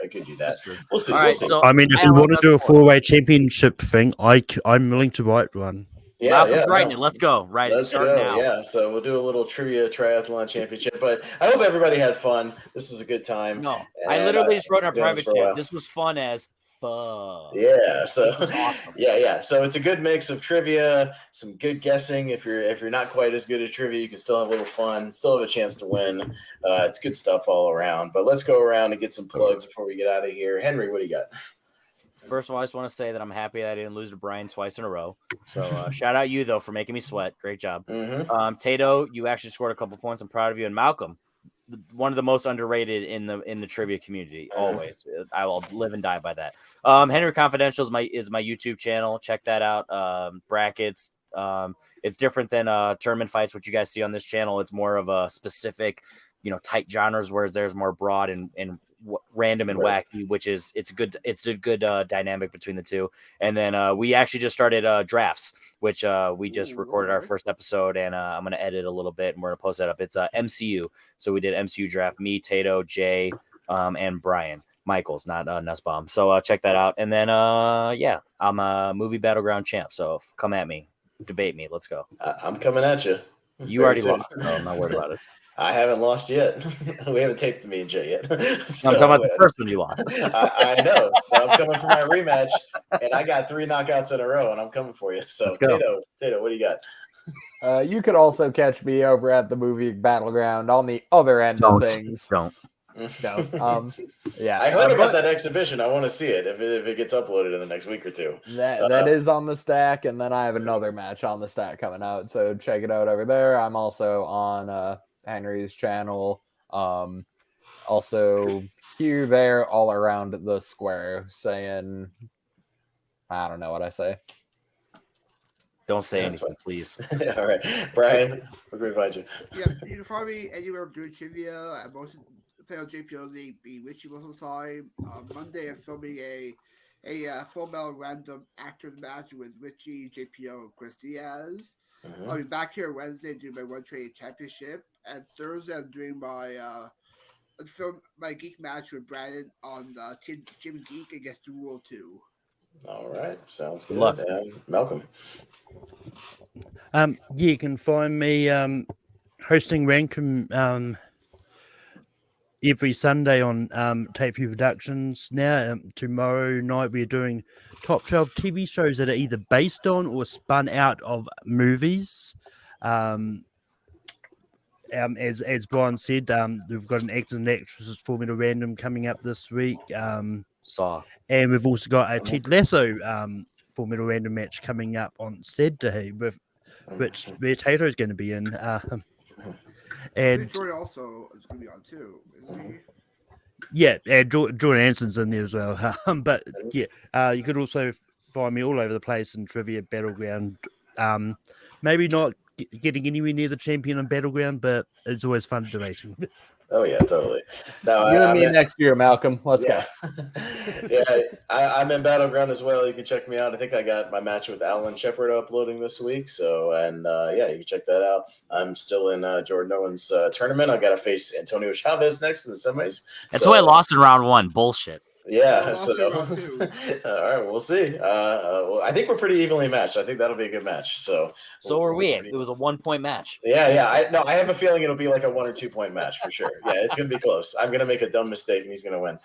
I could do that. We'll see. All right, so I mean, if you want to do a 4-way championship thing, I'm willing to write one. Let's go. Right. Let's go. Now. Yeah. So we'll do a little Trivia Triathlon Championship. But I hope everybody had fun. This was a good time. No, I literally just wrote in our private chat. This was fun as fuck. Yeah. So awesome. Yeah. So it's a good mix of trivia, some good guessing. If you're not quite as good at trivia, you can still have a little fun, still have a chance to win. It's good stuff all around. But let's go around and get some plugs before we get out of here. Henry, what do you got? First of all, I just want to say that I'm happy that I didn't lose to Brian twice in a row. So shout out you, though, for making me sweat. Great job. Mm-hmm. Tato, you actually scored a couple points. I'm proud of you. And Malcolm, one of the most underrated in the trivia community. Always. I will live and die by that. Henry Confidential is my YouTube channel. Check that out. Brackets. It's different than tournament fights, which you guys see on this channel. It's more of a specific, tight genres, whereas there's more broad and random and wacky, which is it's a good dynamic between the two. And then we actually just started drafts, which we just recorded our first episode, and I'm gonna edit a little bit and we're gonna post that up. It's MCU, so we did MCU draft, me, Tato, Jay, and Brian. Michaels, not Nussbaum. So check that out. And then yeah, I'm a movie battleground champ. So come at me, debate me. Let's go. I'm coming at you. You already lost, so I'm not worried about it. I haven't lost yet. We haven't taped me and Jay yet. So, I'm talking about the first one you lost. I know. But I'm coming for my rematch, and I got 3 knockouts in a row, and I'm coming for you. So, Tato, what do you got? You could also catch me over at the movie Battleground on the other end of things. Don't. No. Yeah. I heard about that exhibition. I want to see it if it gets uploaded in the next week or two. That is on the stack, and then I have another match on the stack coming out. So check it out over there. I'm also on Henry's channel. Also here, there, all around the square, saying, I don't know what I say. Don't say anything, please. All right, Brian, where can we find you? Yeah, you can find me anywhere doing trivia. I mostly play on JPO. They be Richie most of the time. Monday, I'm filming a Full Metal Random Actors match with Richie, JPO, and Chris Diaz. I'll be back here Wednesday doing my One Trade Championship, and Thursday I'm doing my Geek match with Brandon on Team Geek against Duel 2. All right, sounds good. Good luck. Malcolm. You can find me hosting Rankum every Sunday on Tape View Productions. Now, tomorrow night we're doing top 12 TV shows that are either based on or spun out of movies. As Brian said, we've got an actors and actresses Formula Random coming up this week. And we've also got a Ted Lasso Formula Random match coming up on Saturday, where Tato's going to be in. And Jordan also is going to be on too, isn't he? Yeah, Jordan Anson's in there as well. But yeah, you could also find me all over the place in Trivia Battleground. Maybe not getting anywhere near the champion on Battleground, but it's always fun debating. Oh yeah, totally. No, you and me next year, Malcolm. Let's go. Yeah, I'm in Battleground as well. You can check me out. I think I got my match with Alan Shepard uploading this week. So, and yeah, you can check that out. I'm still in Jordan Owen's tournament. I got to face Antonio Chavez next in the semis. That's why I lost in round 1. Bullshit. Yeah, so all right, we'll see. Well, I think we're pretty evenly matched. I think that'll be a good match. So are we. It was a 1-point match. Yeah. I have a feeling it'll be like a 1 or 2 point match for sure. Yeah, it's gonna be close. I'm gonna make a dumb mistake and he's gonna win.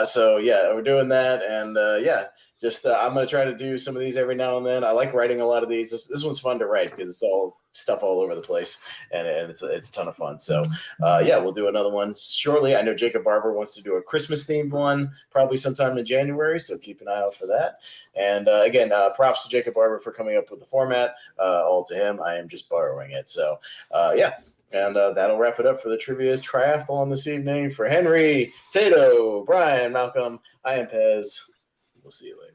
So yeah, we're doing that, and yeah. Just I'm gonna try to do some of these every now and then. I like writing a lot of these. This one's fun to write because it's all stuff all over the place, and it's a ton of fun. So yeah, we'll do another one shortly. I know Jacob Barber wants to do a Christmas themed one probably sometime in January, so keep an eye out for that. And again, props to Jacob Barber for coming up with the format. All to him. I am just borrowing it. So yeah. And that'll wrap it up for the Trivia Triathlon this evening. For Henry, Tato, Brian, Malcolm, I am Pez. We'll see you later.